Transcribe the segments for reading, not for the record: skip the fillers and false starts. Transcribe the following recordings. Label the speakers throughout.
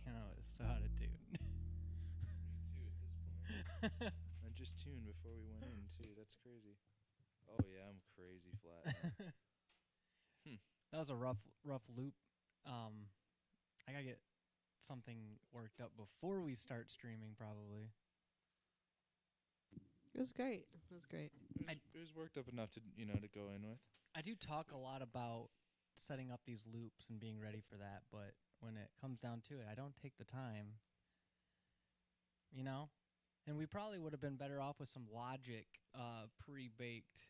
Speaker 1: Piano is so out of tune.
Speaker 2: Me too at this point. I just tuned before we went in too. That's crazy. Oh yeah, I'm crazy flat now.
Speaker 1: That was a rough loop. I gotta get something worked up before we start streaming, probably.
Speaker 3: It was great. It was great.
Speaker 2: It was worked up enough to to go in with.
Speaker 1: I do talk a lot about setting up these loops and being ready for that, but when it comes down to it, I don't take the time. And we probably would have been better off with some Logic pre-baked.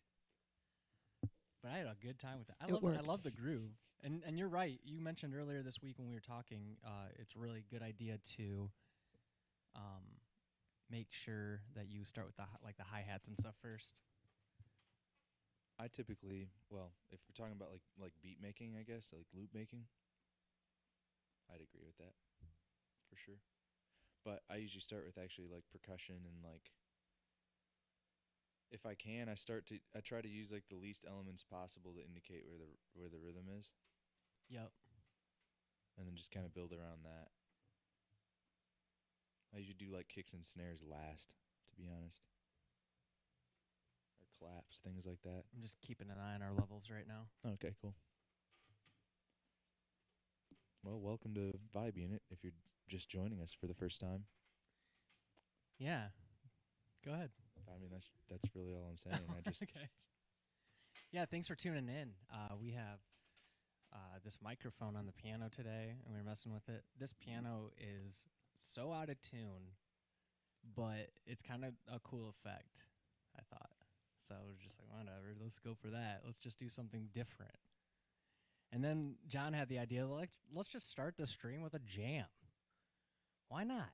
Speaker 1: But I had a good time with it. I love the groove. And you're right. You mentioned earlier this week when we were talking, it's a really good idea to make sure that you start with the hi-hats and stuff first.
Speaker 2: I typically, if we're talking about like beat making, I guess, like loop making, I'd agree with that for sure. But I usually start with actually like percussion and like, if I can, I try to use like the least elements possible to indicate where the rhythm is.
Speaker 1: Yep.
Speaker 2: And then just kind of build around that. I usually do like kicks and snares last, to be honest. Or claps, things like that.
Speaker 1: I'm just keeping an eye on our levels right now.
Speaker 2: Okay, cool. Well, welcome to Vibe Unit if you're just joining us for the first time.
Speaker 1: Yeah. Go ahead.
Speaker 2: I mean, that's really all I'm saying.
Speaker 1: Okay. Yeah, thanks for tuning in. We have this microphone on the piano today, and we were messing with it. This piano is so out of tune, but it's kind of a cool effect, I thought. So we're just like, whatever, let's go for that. Let's just do something different. And then John had the idea, let's just start the stream with a jam. Why not?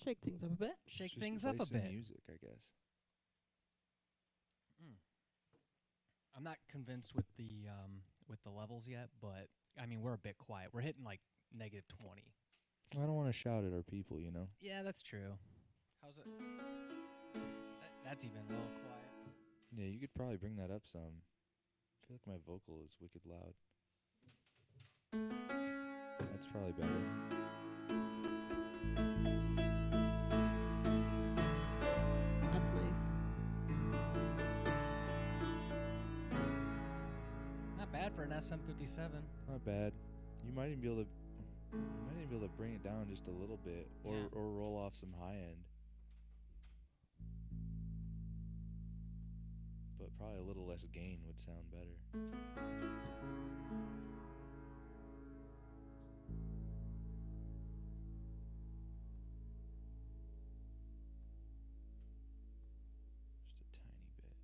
Speaker 3: Shake things up a bit.
Speaker 1: Shake
Speaker 2: Just
Speaker 1: things up
Speaker 2: play
Speaker 1: a
Speaker 2: some
Speaker 1: bit.
Speaker 2: music, I guess.
Speaker 1: I'm not convinced with the levels yet, but I mean we're a bit quiet. We're hitting like -20.
Speaker 2: Well, I don't want to shout at our people,
Speaker 1: Yeah, that's true. How's it? That's even a little quiet.
Speaker 2: Yeah, you could probably bring that up some. I feel like my vocal is wicked loud. That's probably better.
Speaker 3: That's nice.
Speaker 1: Not bad for an SM57.
Speaker 2: Not bad. You might even be able to bring it down just a little bit, or roll off some high end. But probably a little less gain would sound better. Just a tiny bit.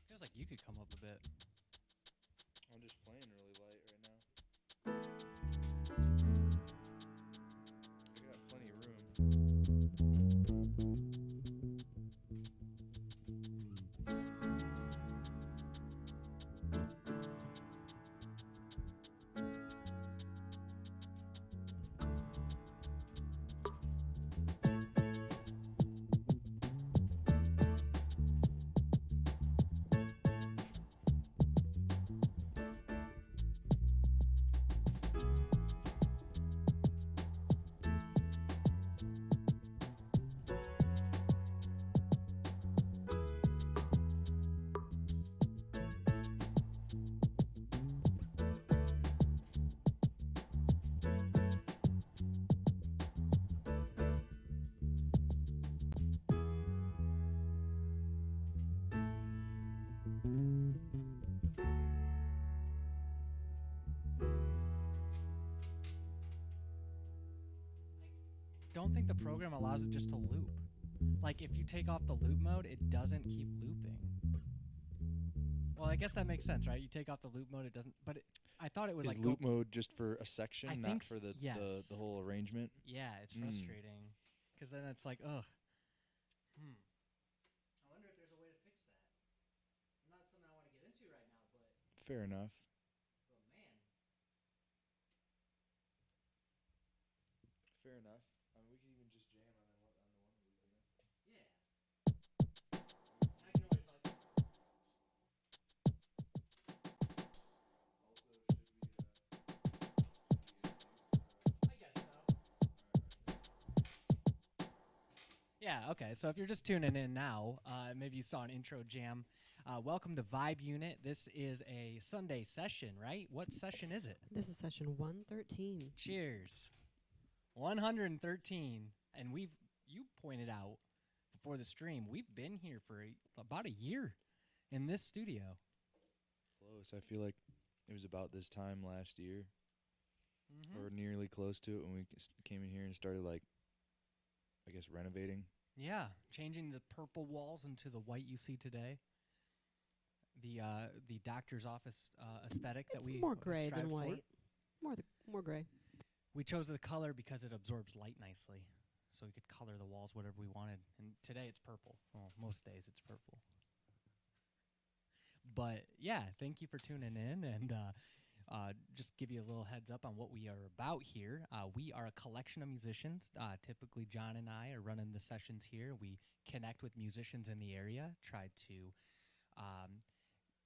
Speaker 1: Feels like you could come up a bit.
Speaker 2: I'm just playing really light right now. I got plenty of room.
Speaker 1: Don't think the program allows it just to loop. Like if you take off the loop mode, it doesn't keep looping. Well, I guess that makes sense, right? You take off the loop mode, it doesn't. But I thought it would
Speaker 2: Is
Speaker 1: like
Speaker 2: loop
Speaker 1: go,
Speaker 2: mode just for a section,
Speaker 1: I
Speaker 2: not
Speaker 1: think
Speaker 2: for the,
Speaker 1: yes.
Speaker 2: the whole arrangement?
Speaker 1: Yeah, it's frustrating because then it's like, ugh. I wonder if there's a way to fix that. Not something I want to get into right now, but
Speaker 2: Fair enough.
Speaker 1: man.
Speaker 2: Fair enough. I mean, we can even just jam on the one loop, you know?
Speaker 1: Yeah. I can always like.
Speaker 2: Also, should we
Speaker 1: I guess so. Yeah, okay. So if you're just tuning in now, maybe you saw an intro jam. Welcome to Vibe Unit. This is a Sunday session, right? What session is it?
Speaker 3: This is session 113.
Speaker 1: Cheers. 113. And you pointed out before the stream, we've been here for about a year in this studio.
Speaker 2: close? I feel like it was about this time last year,
Speaker 1: Mm-hmm.
Speaker 2: or nearly close to it, when we came in here and started, like, I guess, renovating.
Speaker 1: Yeah, changing the purple walls into the white you see today. The doctor's office aesthetic
Speaker 3: It's
Speaker 1: that we
Speaker 3: more gray
Speaker 1: strive
Speaker 3: than
Speaker 1: for.
Speaker 3: white. More gray.
Speaker 1: We chose the color because it absorbs light nicely, so we could color the walls whatever we wanted. And today it's purple. Well, most days it's purple. But yeah, thank you for tuning in, and just give you a little heads up on what we are about here. We are a collection of musicians. Typically, John and I are running the sessions here. We connect with musicians in the area, try to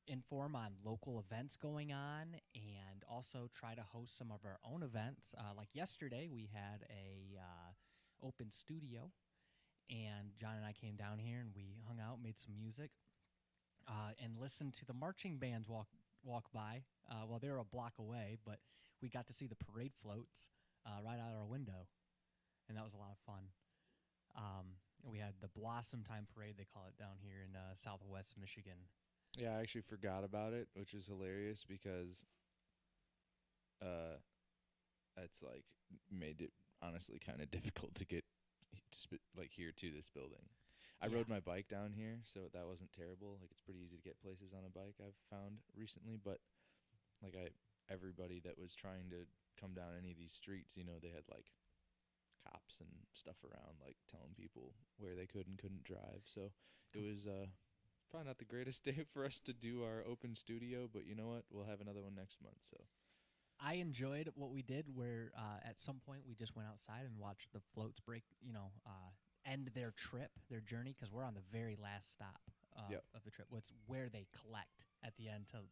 Speaker 1: inform on local events going on, and also try to host some of our own events. Like yesterday, we had a open studio, and John and I came down here and we hung out, made some music, and listened to the marching bands walk by. Well, they were a block away, but we got to see the parade floats right out our window, and that was a lot of fun. We had the Blossom Time Parade, they call it down here in southwest Michigan.
Speaker 2: Yeah, I actually forgot about it, which is hilarious because it's like made it honestly kind of difficult to get here to this building. I
Speaker 1: Yeah.
Speaker 2: rode my bike down here, so that wasn't terrible. Like, it's pretty easy to get places on a bike, I've found recently, but like everybody that was trying to come down any of these streets, you know, they had like cops and stuff around, like telling people where they could and couldn't drive. So it was probably not the greatest day for us to do our open studio, but you know what? We'll have another one next month. So
Speaker 1: I enjoyed what we did where at some point we just went outside and watched the floats break, end their trip, their journey, because we're on the very last stop
Speaker 2: Yep.
Speaker 1: of the trip. What's where they collect at the end to,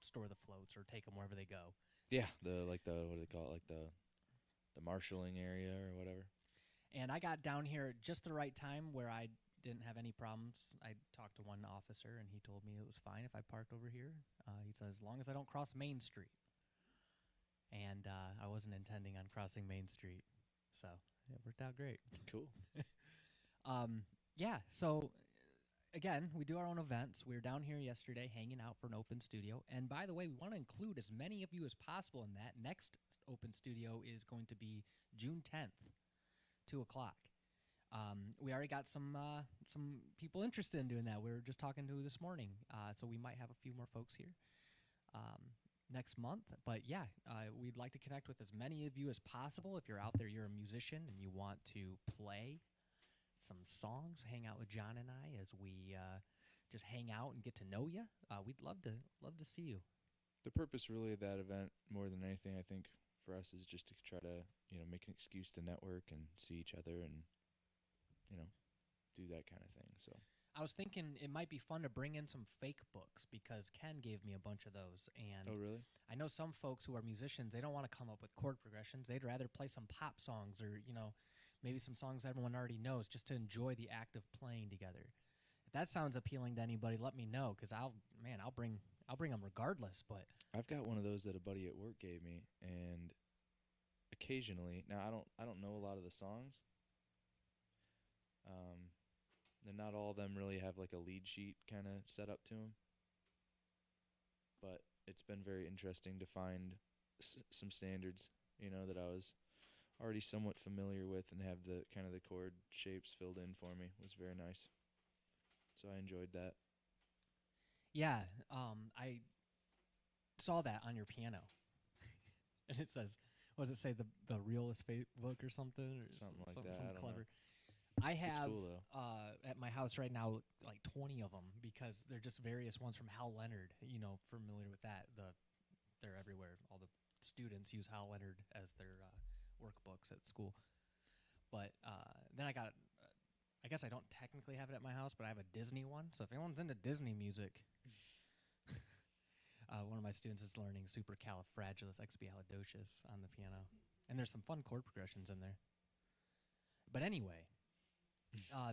Speaker 1: store the floats or take them wherever they go.
Speaker 2: Yeah, the what do they call it? Like the marshalling area or whatever.
Speaker 1: And I got down here at just the right time where I didn't have any problems. I talked to one officer, and he told me it was fine if I parked over here. He said, as long as I don't cross Main Street. And I wasn't intending on crossing Main Street. So it worked out great.
Speaker 2: Cool.
Speaker 1: Yeah, so again, we do our own events. We were down here yesterday hanging out for an open studio. And by the way, we want to include as many of you as possible in that. Next open studio is going to be June 10th, 2 o'clock. We already got some people interested in doing that. We were just talking to this morning. So we might have a few more folks here next month. But yeah, we'd like to connect with as many of you as possible. If you're out there, you're a musician, and you want to play some songs, hang out with John and I as we just hang out and get to know you. We'd love to see you.
Speaker 2: The purpose really of that event, more than anything, I think, for us is just to try to, make an excuse to network and see each other and, do that kind of thing. So
Speaker 1: I was thinking it might be fun to bring in some fake books because Ken gave me a bunch of those. And
Speaker 2: Oh, really?
Speaker 1: I know some folks who are musicians, they don't want to come up with chord progressions. They'd rather play some pop songs or, maybe some songs everyone already knows just to enjoy the act of playing together. If that sounds appealing to anybody, let me know because I'll bring them regardless. But
Speaker 2: I've got one of those that a buddy at work gave me, and occasionally, now I don't know a lot of the songs. And not all of them really have like a lead sheet kind of set up to them. But it's been very interesting to find some standards, that I was already somewhat familiar with and have the kind of the chord shapes filled in for me. It was very nice. So I enjoyed that.
Speaker 1: yeah, I saw that on your piano. And it says, what does it say, the realist book or something? Or
Speaker 2: Something like that,
Speaker 1: Something
Speaker 2: I don't know.
Speaker 1: clever. I have
Speaker 2: cool, though.
Speaker 1: At my house right now like 20 of them because they're just various ones from Hal Leonard. Familiar with that? They're everywhere. All the students use Hal Leonard as their workbooks at school. But then I got, I guess I don't technically have it at my house, but I have a Disney one. So if anyone's into Disney music, one of my students is learning Supercalifragilisticexpialidocious on the piano, and there's some fun chord progressions in there. But anyway.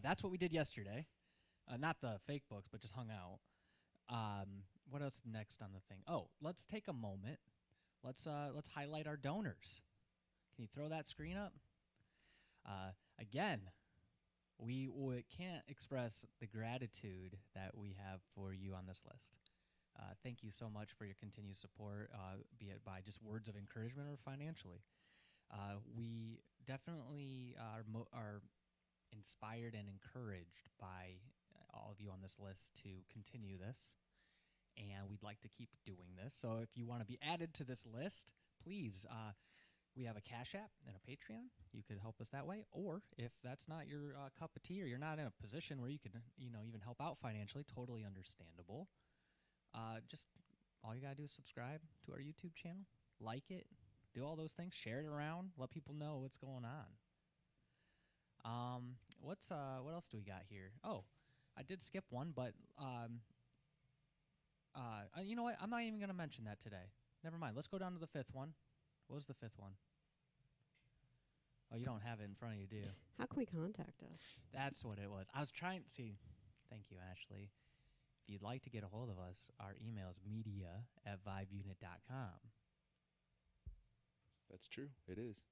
Speaker 1: That's what we did yesterday. Not the fake books, but just hung out. What else next on the thing? Oh, let's take a moment. Let's highlight our donors. Can you throw that screen up? Again, we can't express the gratitude that we have for you on this list. Thank you so much for your continued support, be it by just words of encouragement or financially. We definitely are inspired and encouraged by all of you on this list to continue this, and we'd like to keep doing this. So if you want to be added to this list, please, we have a Cash App and a Patreon. You could help us that way, or if that's not your cup of tea or you're not in a position where you could even help out financially, totally understandable. Just all you gotta do is subscribe to our YouTube channel, like it, do all those things, share it around, let people know what's going on. What else do we got here? Oh, I did skip one, but you know what? I'm not even gonna mention that today. Never mind. Let's go down to the fifth one. What was the fifth one? Oh, you don't have it in front of you, do you?
Speaker 3: How can we contact us?
Speaker 1: That's what it was. I was trying to see. Thank you, Ashley. If you'd like to get a hold of us, our email is media@vibeunit.com.
Speaker 2: That's true. It is.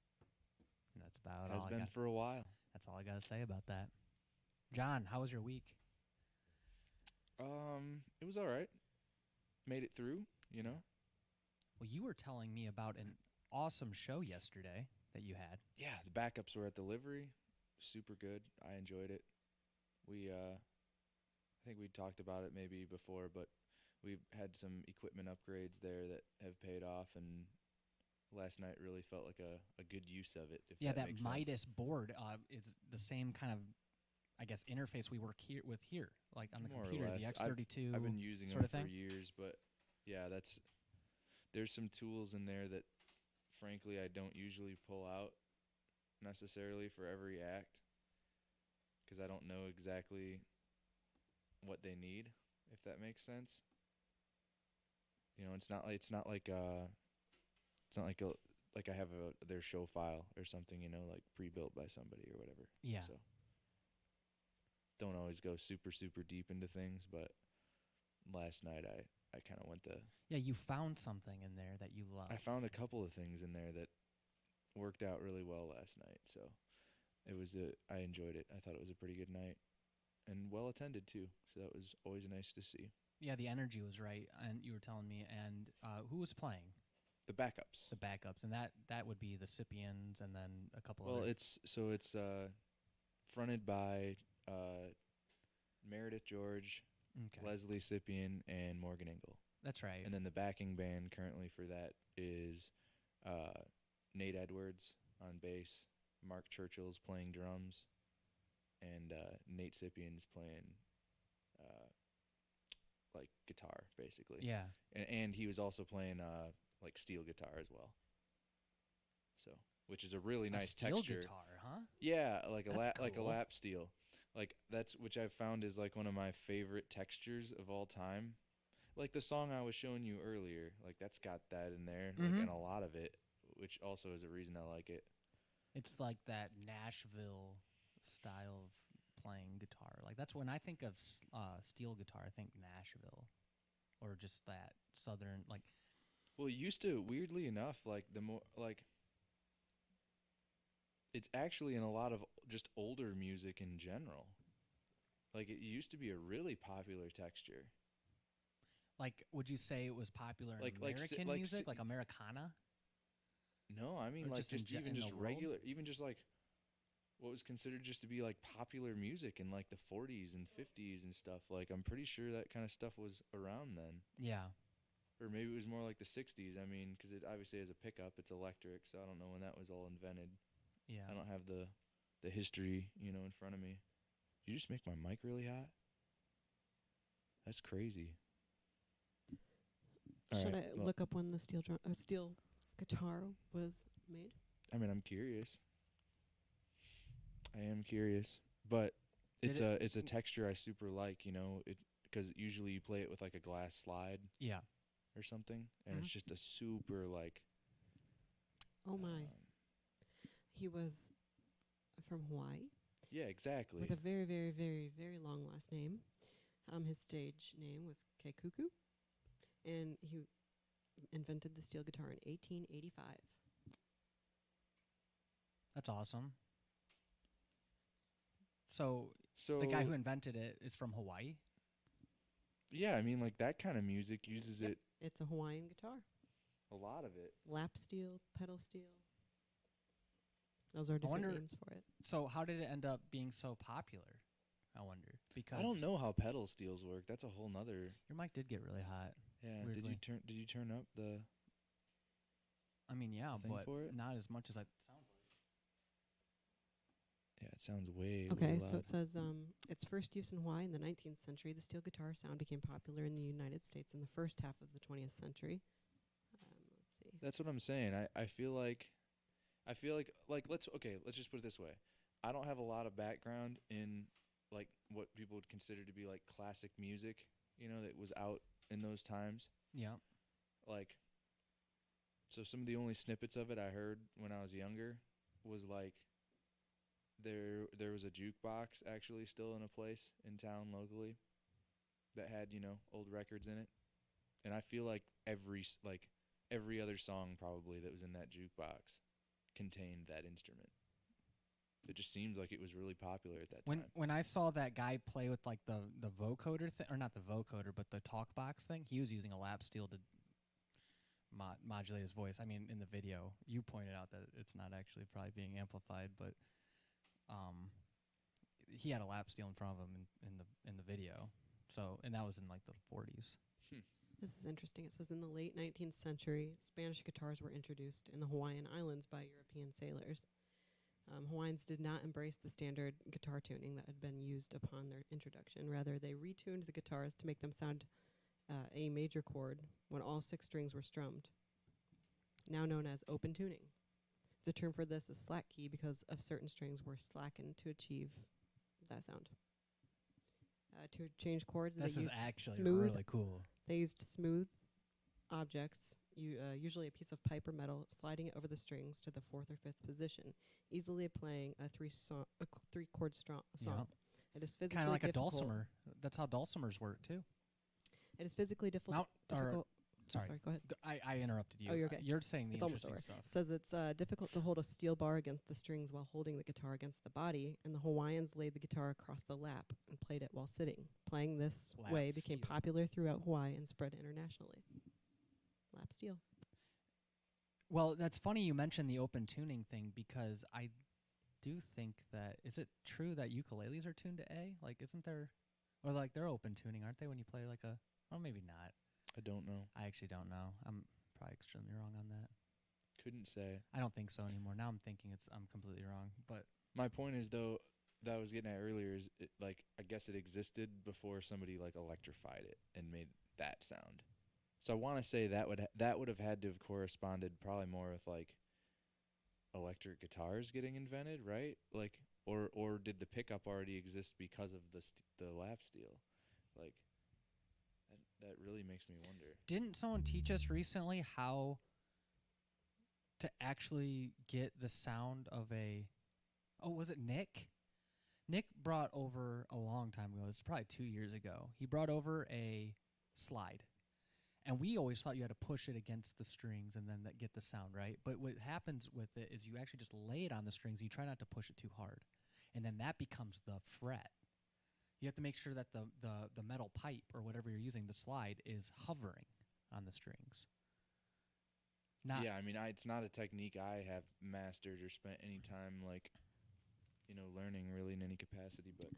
Speaker 1: And that's about
Speaker 2: Has
Speaker 1: all
Speaker 2: been for a while.
Speaker 1: That's all I got to say about that. John, how was your week?
Speaker 2: It was all right. Made it through,
Speaker 1: Well, you were telling me about an awesome show yesterday that you had.
Speaker 2: Yeah, the backups were at the livery. Super good. I enjoyed it. We, I think we talked about it maybe before, but we've had some equipment upgrades there that have paid off, and last night really felt like a good use of it. If
Speaker 1: Yeah, that
Speaker 2: makes
Speaker 1: Midas
Speaker 2: sense.
Speaker 1: board is the same kind of, I guess, interface we work with here, like on the
Speaker 2: More or
Speaker 1: computer, the
Speaker 2: less.
Speaker 1: X32
Speaker 2: I've been using
Speaker 1: sort
Speaker 2: them
Speaker 1: of thing.
Speaker 2: for years, but yeah, there's some tools in there that, frankly, I don't usually pull out necessarily for every act because I don't know exactly what they need, if that makes sense. You know, it's not like it's not like like I have their show file or something, you know, like pre-built by somebody or whatever.
Speaker 1: Yeah.
Speaker 2: So don't always go super deep into things, but last night I kind of went
Speaker 1: Yeah, you found something in there that you love.
Speaker 2: I found a couple of things in there that worked out really well last night. So I enjoyed it. I thought it was a pretty good night and well attended too. So that was always nice to see.
Speaker 1: Yeah, the energy was right, and you were telling me. And who was playing?
Speaker 2: The backups.
Speaker 1: The backups, and that would be the Sipians, and then a couple.
Speaker 2: Well,
Speaker 1: other
Speaker 2: it's fronted by Meredith George,
Speaker 1: okay.
Speaker 2: Leslie Sipian, and Morgan Engel.
Speaker 1: That's right.
Speaker 2: And then the backing band currently for that is Nate Edwards on bass, Mark Churchill's playing drums, and Nate Sipian's playing like guitar, basically.
Speaker 1: Yeah.
Speaker 2: And he was also playing like steel guitar as well. So, which is a really nice
Speaker 1: steel
Speaker 2: texture.
Speaker 1: guitar, huh?
Speaker 2: Yeah, like like a
Speaker 1: cool.
Speaker 2: lap steel. Like that's which I've found is like one of my favorite textures of all time. Like the song I was showing you earlier, like that's got that in there, like, and a lot of it, which also is a reason I like it.
Speaker 1: It's like that Nashville style of playing guitar. Like that's when I think of steel guitar, I think Nashville, or just that southern like.
Speaker 2: Well, it used to, weirdly enough, like the more like it's actually in a lot of just older music in general. Like it used to be a really popular texture.
Speaker 1: Like, would you say it was popular in
Speaker 2: Like
Speaker 1: American music, like Americana?
Speaker 2: No, I mean
Speaker 1: Or
Speaker 2: like
Speaker 1: just in
Speaker 2: just
Speaker 1: ge-
Speaker 2: even
Speaker 1: in
Speaker 2: just
Speaker 1: the world?
Speaker 2: regular, even just like what was considered just to be like popular music in like the 40s and 50s and stuff. Like I'm pretty sure that kind of stuff was around then.
Speaker 1: Yeah.
Speaker 2: Or maybe it was more like the 60s. I mean, because it obviously has a pickup, it's electric, so I don't know when that was all invented.
Speaker 1: Yeah.
Speaker 2: I don't have the history, you know, in front of me. Did you just make my mic really hot? That's crazy. All
Speaker 3: Should
Speaker 2: right,
Speaker 3: I
Speaker 2: well,
Speaker 3: look up when the steel guitar was made?
Speaker 2: I mean, I'm curious. I am curious, but
Speaker 1: Did
Speaker 2: it's a texture I super like, you know, because usually you play it with like a glass slide
Speaker 1: Yeah.
Speaker 2: or something, and
Speaker 1: Mhm.
Speaker 2: it's just a super like.
Speaker 3: Oh my.
Speaker 2: um,
Speaker 3: He was from Hawaii
Speaker 2: yeah, exactly.
Speaker 3: with a very, very, very, very long last name. His stage name was Keikuku, and he invented the steel guitar in 1885.
Speaker 1: That's awesome. So
Speaker 2: So
Speaker 1: the guy who invented it is from Hawaii?
Speaker 2: yeah, I mean, like that kind of music uses
Speaker 3: Yep.
Speaker 2: it
Speaker 3: It's a Hawaiian guitar.
Speaker 2: a lot of it.
Speaker 3: Lap steel, pedal steel. Those are different
Speaker 1: wonder-
Speaker 3: names for it.
Speaker 1: So how did it end up being so popular? I wonder. Because
Speaker 2: I don't know how pedal steels work. That's a whole nother.
Speaker 1: Your mic did get really hot.
Speaker 2: Yeah.
Speaker 1: Weirdly.
Speaker 2: Did you turn up the?
Speaker 1: I mean, yeah,
Speaker 2: Thing
Speaker 1: but
Speaker 2: for it?
Speaker 1: not as much as it sounds like.
Speaker 2: Yeah, it sounds way.
Speaker 3: Okay,
Speaker 2: way
Speaker 3: so
Speaker 2: loud.
Speaker 3: it says its first use in Hawaii in the 19th century. The steel guitar sound became popular in the United States in the first half of the 20th century. Let's see.
Speaker 2: That's what I'm saying. I feel like let's just put it this way. I don't have a lot of background in like what people would consider to be like classic music, you know, that was out in those times.
Speaker 1: Yeah.
Speaker 2: Like so some of the only snippets of it I heard when I was younger was like there was a jukebox actually still in a place in town locally that had, you know, old records in it. And I feel like every other song probably that was in that jukebox contained that instrument. It just seemed like it was really popular at that time.
Speaker 1: When I saw that guy play with like the vocoder thing, or not the vocoder, but the talk box thing, he was using a lap steel to modulate his voice. I mean, in the video, you pointed out that it's not actually probably being amplified, but he had a lap steel in front of him in the video. So, and that was in like the 40s.
Speaker 3: This is interesting. It says in the late 19th century, Spanish guitars were introduced in the Hawaiian Islands by European sailors. Hawaiians did not embrace the standard guitar tuning that had been used upon their introduction. Rather, they retuned the guitars to make them sound a major chord when all 6 strings were strummed, now known as open tuning. The term for this is slack key because of certain strings were slackened to achieve that sound. To change chords,
Speaker 1: This
Speaker 3: they
Speaker 1: is
Speaker 3: used
Speaker 1: actually
Speaker 3: smooth.
Speaker 1: really cool.
Speaker 3: They used smooth objects, usually a piece of pipe or metal, sliding it over the strings to the fourth or fifth position, easily playing a three-chord song.
Speaker 1: Yeah.
Speaker 3: It is
Speaker 1: It's
Speaker 3: physically
Speaker 1: kind of like
Speaker 3: difficult.
Speaker 1: a dulcimer. That's how dulcimers work too.
Speaker 3: It is physically
Speaker 1: Mount- or-
Speaker 3: difficult.
Speaker 1: Sorry,
Speaker 3: Go ahead.
Speaker 1: I interrupted you.
Speaker 3: Oh, you're okay.
Speaker 1: You're saying the
Speaker 3: It's almost
Speaker 1: interesting
Speaker 3: over.
Speaker 1: stuff.
Speaker 3: It says it's difficult to hold a steel bar against the strings while holding the guitar against the body, and the Hawaiians laid the guitar across the lap and played it while sitting. Playing this
Speaker 1: Lap
Speaker 3: way became
Speaker 1: steel.
Speaker 3: popular throughout Hawaii and spread internationally. Lap steel.
Speaker 1: Well, that's funny you mentioned the open tuning thing because I do think that is it true that ukuleles are tuned to A? Like, isn't there, or like they're open tuning, aren't they? When you play like a, well, maybe not.
Speaker 2: I don't know.
Speaker 1: I actually don't know. I'm probably extremely wrong on that.
Speaker 2: Couldn't say.
Speaker 1: I don't think so anymore. Now I'm thinking I'm completely wrong. But
Speaker 2: My point is though that I was getting at earlier is like I guess it existed before somebody like electrified it and made that sound. So I want to say that would have had to have corresponded probably more with like electric guitars getting invented, right? Like or did the pickup already exist because of the lap steel? Like that really makes me wonder.
Speaker 1: didn't someone teach us recently how to actually get the sound of a, oh, was it Nick? Nick brought over a long time ago. This is probably 2 years ago. He brought over a slide. And we always thought you had to push it against the strings and then get the sound, right? But what happens with it is you actually just lay it on the strings. You try not to push it too hard. And then that becomes the fret. You have to make sure that the metal pipe or whatever you're using, the slide, is hovering on the strings. Not
Speaker 2: Yeah, I mean, it's not a technique I have mastered or spent any time like, learning really in any capacity. But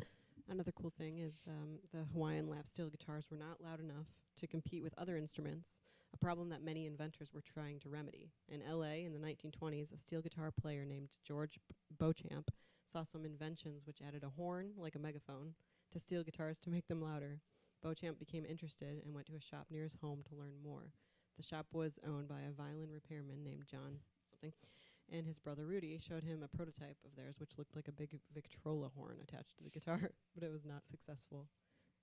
Speaker 3: Another cool thing is the Hawaiian lap steel guitars were not loud enough to compete with other instruments, a problem that many inventors were trying to remedy. In L.A. in the 1920s, a steel guitar player named George Beauchamp saw some inventions which added a horn, like a megaphone, to steel guitars to make them louder. Beauchamp became interested and went to a shop near his home to learn more. The shop was owned by a violin repairman named John something, and his brother Rudy showed him a prototype of theirs which looked like a big Victrola horn attached to the guitar, but it was not successful.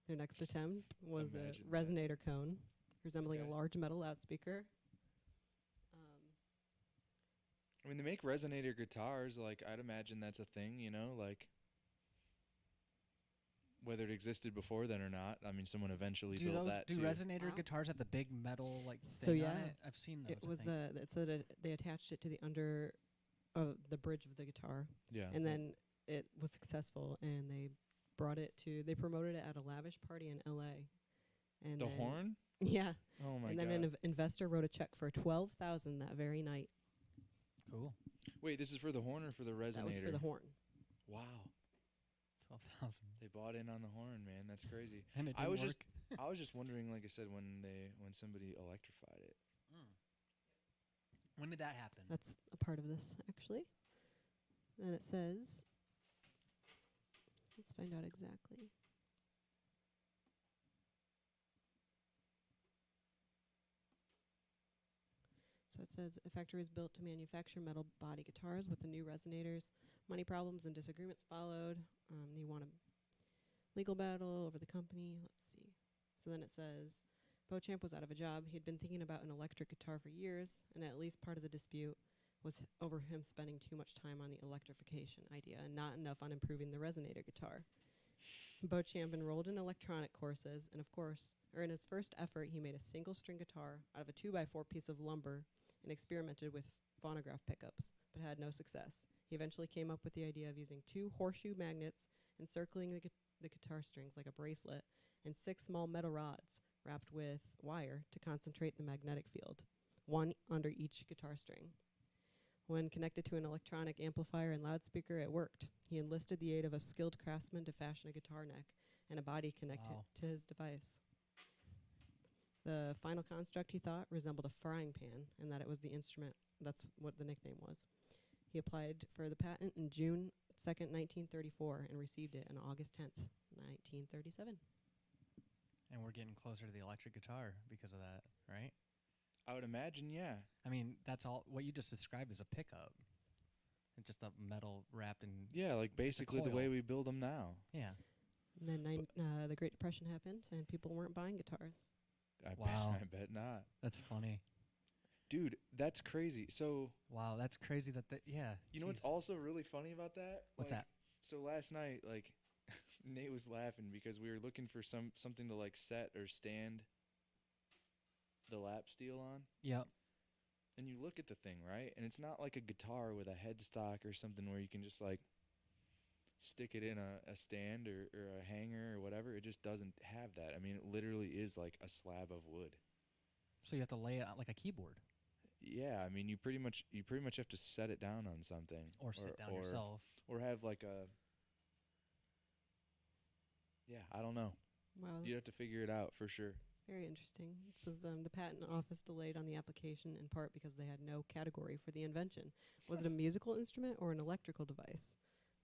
Speaker 3: Their next attempt was
Speaker 2: Imagine
Speaker 3: a
Speaker 2: that.
Speaker 3: resonator cone, resembling
Speaker 2: Okay.
Speaker 3: a large metal loudspeaker.
Speaker 2: I mean, they make resonator guitars. Like, I'd imagine that's a thing, like whether it existed before then or not. I mean, someone eventually
Speaker 1: do
Speaker 2: built
Speaker 1: those
Speaker 2: that
Speaker 1: do
Speaker 2: too.
Speaker 1: resonator
Speaker 3: Wow.
Speaker 1: guitars have the big metal like
Speaker 3: So
Speaker 1: thing on
Speaker 3: yeah,
Speaker 1: it? I've seen those.
Speaker 3: It was it said they attached it to the under of the bridge of the guitar,
Speaker 2: Yeah.
Speaker 3: and then it was successful, and they promoted it at a lavish party in L.A. And
Speaker 2: the
Speaker 3: then-
Speaker 2: horn?
Speaker 3: yeah,
Speaker 2: Oh my
Speaker 3: and
Speaker 2: god.
Speaker 3: then an investor wrote a check for $12,000 that very night.
Speaker 1: cool.
Speaker 2: Wait, this is for the horn or for the resonator?
Speaker 3: That was for the horn.
Speaker 2: Wow.
Speaker 1: 12,000.
Speaker 2: They bought in on the horn, man. That's crazy.
Speaker 1: And it
Speaker 2: I
Speaker 1: didn't
Speaker 2: was
Speaker 1: work.
Speaker 2: I was just wondering, like I said, when somebody electrified it.
Speaker 1: When did that happen?
Speaker 3: That's a part of this, actually. And it says, let's find out exactly. So it says a factory was built to manufacture metal body guitars with the new resonators. Money problems and disagreements followed. They won a legal battle over the company. Let's see. So then it says Beauchamp was out of a job. He had been thinking about an electric guitar for years, and at least part of the dispute was over him spending too much time on the electrification idea and not enough on improving the resonator guitar. Beauchamp enrolled in electronic courses, and in his first effort, he made a single string guitar out of a 2x4 piece of lumber and experimented with phonograph pickups, but had no success. He eventually came up with the idea of using 2 horseshoe magnets encircling the guitar strings like a bracelet and 6 small metal rods wrapped with wire to concentrate the magnetic field, one under each guitar string. When connected to an electronic amplifier and loudspeaker, it worked. He enlisted the aid of a skilled craftsman to fashion a guitar neck and a body connected
Speaker 1: Wow.
Speaker 3: to his device. The final construct, he thought, resembled a frying pan, and that it was the instrument. That's what the nickname was. He applied for the patent in June 2nd, 1934, and received it on August 10th, 1937.
Speaker 1: And we're getting closer to the electric guitar because of that, right?
Speaker 2: I would imagine, yeah.
Speaker 1: I mean, that's all. What you just described is a pickup. It's just a metal wrapped in.
Speaker 2: Yeah, like basically the way
Speaker 1: coil.
Speaker 2: we build them now.
Speaker 1: Yeah.
Speaker 3: And then the Great Depression happened, and people weren't buying guitars.
Speaker 1: Wow.
Speaker 2: I bet not.
Speaker 1: That's funny.
Speaker 2: Dude, that's crazy. So,
Speaker 1: Wow, that's crazy that yeah.
Speaker 2: you know what's
Speaker 1: jeez.
Speaker 2: also really funny about that?
Speaker 1: What's
Speaker 2: Like,
Speaker 1: that?
Speaker 2: So last night, like, Nate was laughing because we were looking for something to like set or stand the lap steel on.
Speaker 1: Yep.
Speaker 2: And you look at the thing, right? And it's not like a guitar with a headstock or something where you can just like stick it in a stand or a hanger or whatever. It just doesn't have that. I mean, it literally is like a slab of wood.
Speaker 1: So you have to lay it out like a keyboard
Speaker 2: Yeah, I mean, you pretty much have to set it down on something
Speaker 1: or sit down yourself.
Speaker 2: or have like a yeah, I don't know.
Speaker 3: Wow,
Speaker 2: You have
Speaker 3: that's
Speaker 2: to figure it out for sure.
Speaker 3: very interesting. It says the patent office delayed on the application in part because they had no category for the invention. Was it a musical instrument or an electrical device?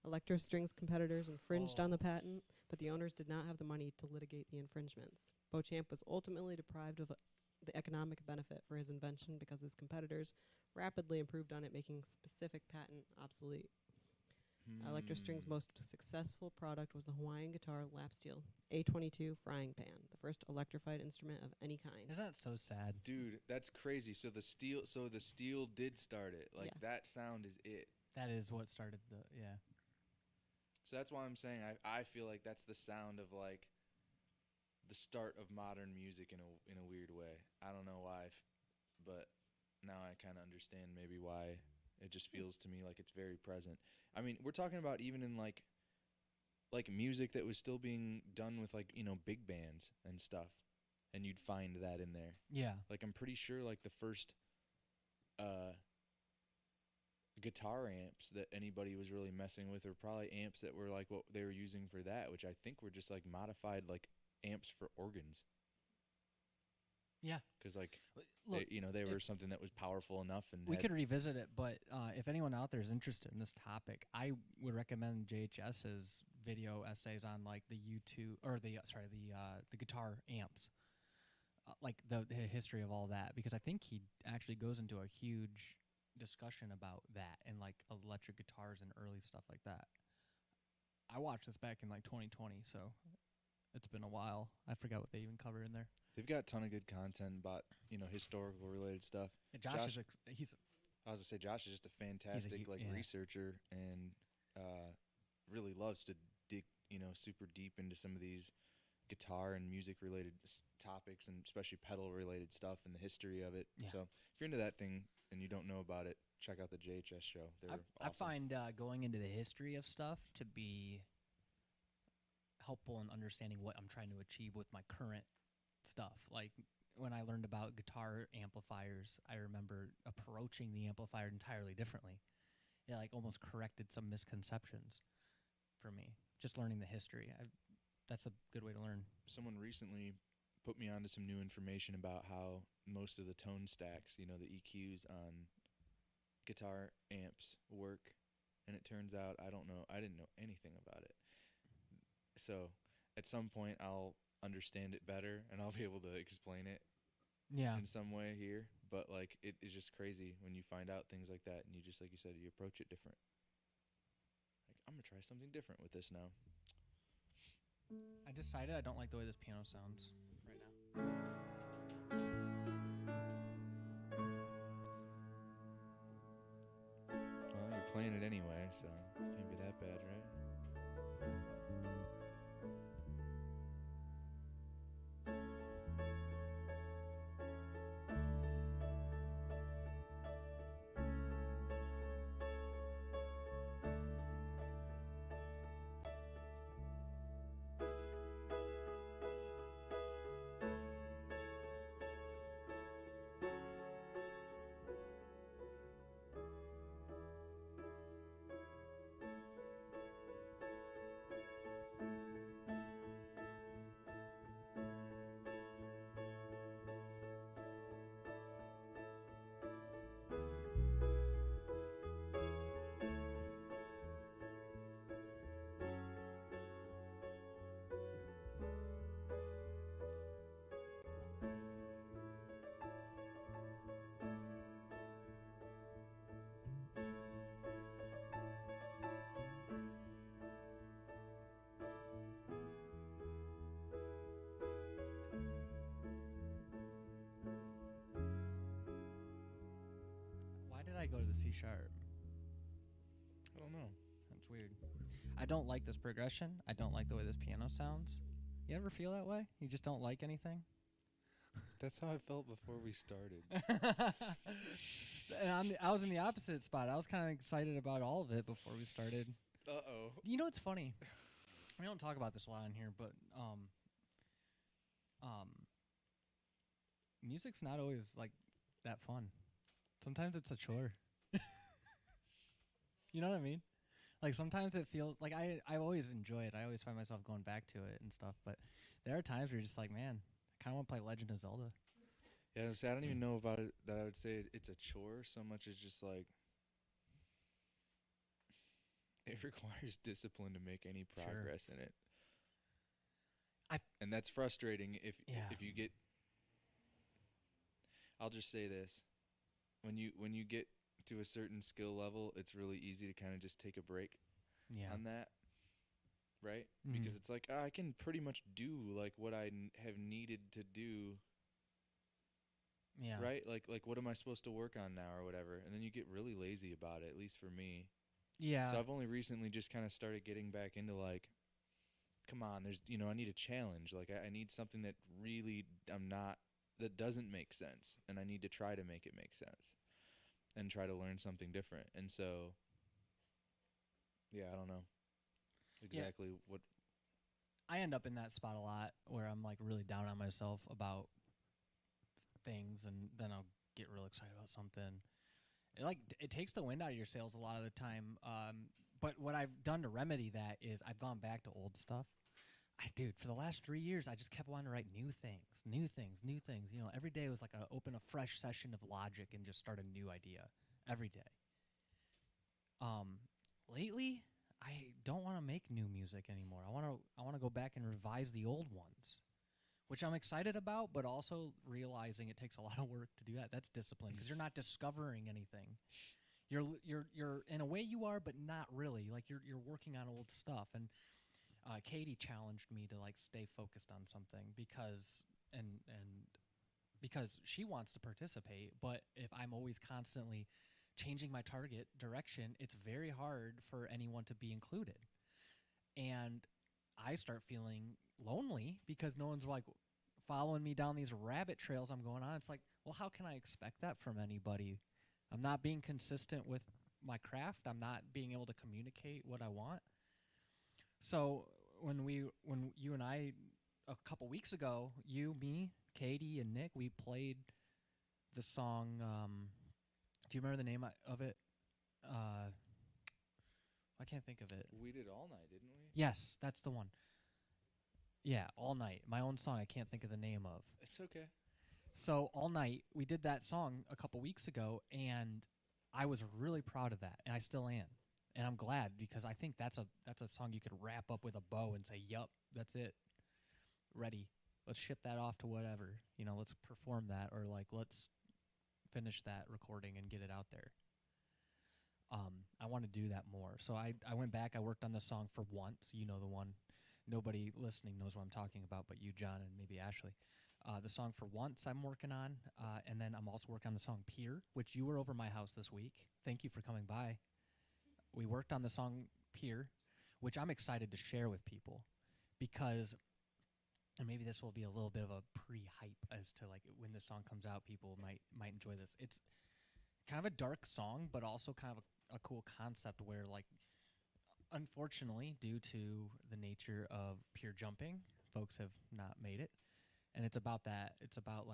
Speaker 3: Electro Strings competitors infringed on the patent, but the owners did not have the money to litigate the infringements. Beauchamp was ultimately deprived of the economic benefit for his invention because his competitors rapidly improved on it, making specific patent obsolete. Electro String's most successful product was the Hawaiian guitar lap steel A22 frying pan, the first electrified instrument of any kind.
Speaker 1: Isn't that so sad?
Speaker 2: Dude, that's crazy. So the steel did start it. Like
Speaker 3: Yeah.
Speaker 2: that sound is it.
Speaker 1: That is what started the yeah.
Speaker 2: So that's why I'm saying I feel like that's the sound of like the start of modern music in a weird way. I don't know why, but now I kind of understand maybe why it just feels to me like it's very present. I mean, we're talking about even in like music that was still being done with like, you know, big bands and stuff. And you'd find that in there.
Speaker 1: Yeah.
Speaker 2: Like I'm pretty sure like the first guitar amps that anybody was really messing with were probably amps that were like what they were using for that, which I think were just like modified like amps for organs.
Speaker 1: Yeah.
Speaker 2: Because like
Speaker 1: Look,
Speaker 2: they were something that was powerful enough, and
Speaker 1: we could revisit it, but if anyone out there is interested in this topic, I would recommend JHS's video essays on like the U2 or the guitar amps, like the history of all that, because I think he actually goes into a huge discussion about that and like electric guitars and early stuff like that. I watched this back in like 2020, so it's been a while. I forgot what they even covered in there.
Speaker 2: They've got a ton of good content about, you know, historical related stuff.
Speaker 1: And Josh is
Speaker 2: I was gonna say Josh is just a fantastic researcher and really loves to dig, you know, super deep into some of these guitar and music related topics, and especially pedal related stuff and the history of it.
Speaker 1: Yeah.
Speaker 2: So if you're into that thing and you don't know about it, check out the JHS show. They're awesome.
Speaker 1: I find going into the history of stuff to be helpful in understanding what I'm trying to achieve with my current stuff. Like when I learned about guitar amplifiers, I remember approaching the amplifier entirely differently. It like almost corrected some misconceptions for me. Just learning the history. That's a good way to learn.
Speaker 2: Someone recently put me onto some new information about how most of the tone stacks, you know, the EQs on guitar amps work, and it turns out I didn't know anything about it. So at some point I'll understand it better and I'll be able to explain it in some way here, but like it is just crazy when you find out things like that and you just, like you said, you approach it different. Like, I'm gonna try something different with this now.
Speaker 1: I decided I don't like the way this piano sounds right now.
Speaker 2: Well, you're playing it anyway, so can't be that bad, right?
Speaker 1: I go to the C sharp?
Speaker 2: I don't know.
Speaker 1: That's weird. I don't like this progression. I don't like the way this piano sounds. You ever feel that way? You just don't like anything?
Speaker 2: That's how I felt before we started.
Speaker 1: And I was in the opposite spot. I was kind of excited about all of it before we started.
Speaker 2: Uh-oh.
Speaker 1: You know, it's funny. We don't talk about this a lot in here, but music's not always like that fun. Sometimes it's a chore. You know what I mean? Like sometimes it feels like I always enjoy it. I always find myself going back to it and stuff. But there are times where you're just like, man, I kind of want to play Legend of Zelda.
Speaker 2: Yeah, I don't even know about it that I would say it's a chore so much as just like it requires discipline to make any
Speaker 1: Sure.
Speaker 2: progress in it.
Speaker 1: I-
Speaker 2: And that's frustrating if
Speaker 1: Yeah.
Speaker 2: you get. I'll just say this: when you get to a certain skill level, it's really easy to kind of just take a break
Speaker 1: Yeah.
Speaker 2: on that, right?
Speaker 1: Mhm.
Speaker 2: Because it's like I can pretty much do like what I have needed to do,
Speaker 1: Yeah.
Speaker 2: right? Like what am I supposed to work on now or whatever, and then you get really lazy about it. At least for me.
Speaker 1: Yeah.
Speaker 2: So I've only recently just kind of started getting back into like, come on, there's I need a challenge. Like I need something that really that doesn't make sense, and I need to try to make it make sense, and try to learn something different. And so, yeah, I don't know exactly what.
Speaker 1: I end up in that spot a lot where I'm like really down on myself about things, and then I'll get real excited about something. It takes the wind out of your sails a lot of the time. But what I've done to remedy that is I've gone back to old stuff. Dude, for the last 3 years, I just kept wanting to write new things. You know, every day was like open a fresh session of Logic and just start a new idea every day. Lately, I don't want to make new music anymore. I want to go back and revise the old ones, which I'm excited about, but also realizing it takes a lot of work to do that. That's discipline because you're not discovering anything. You're in a way you are, but not really. Like you're working on old stuff. And Katie challenged me to like stay focused on something because she wants to participate. But if I'm always constantly changing my target direction, it's very hard for anyone to be included. And I start feeling lonely because no one's like following me down these rabbit trails I'm going on. It's like, well, how can I expect that from anybody? I'm not being consistent with my craft. I'm not being able to communicate what I want. So when you and I, a couple weeks ago, you, me, Katie, and Nick, we played the song. Do you remember the name of it? I can't think of it.
Speaker 2: We did All Night, didn't we?
Speaker 1: Yes, that's the one. Yeah, All Night. My own song I can't think of the name of.
Speaker 2: It's okay.
Speaker 1: So All Night, we did that song a couple weeks ago, and I was really proud of that, and I still am. And I'm glad because I think that's a song you could wrap up with a bow and say, yup, that's it. Ready. Let's ship that off to whatever. You know, let's perform that, or like let's finish that recording and get it out there. I want to do that more. So I went back, I worked on the song For Once. You know the one. Nobody listening knows what I'm talking about, but you, John, and maybe Ashley. The song For Once I'm working on, and then I'm also working on the song Pier, which you were over my house this week. Thank you for coming by. We worked on the song Pier, which I'm excited to share with people because, and maybe this will be a little bit of a pre-hype as to like when the song comes out, people might enjoy this. It's kind of a dark song, but also kind of a cool concept where like, unfortunately, due to the nature of pier jumping, folks have not made it. And it's about that. It's about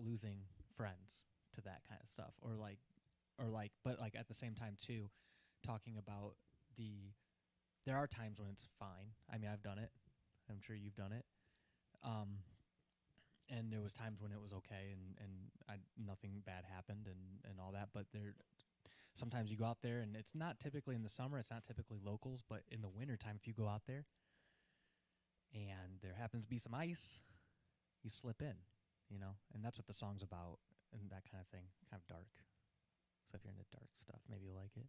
Speaker 1: losing friends to that kind of stuff, but like at the same time too, talking about there are times when it's fine. I mean, I've done it. I'm sure you've done it. And there was times when it was okay and nothing bad happened and all that. But sometimes you go out there and it's not typically in the summer. It's not typically locals, but in the wintertime, if you go out there and there happens to be some ice, you slip in, you know, and that's what the song's about and that kind of thing, kind of dark. So if you're into dark stuff, maybe you like it.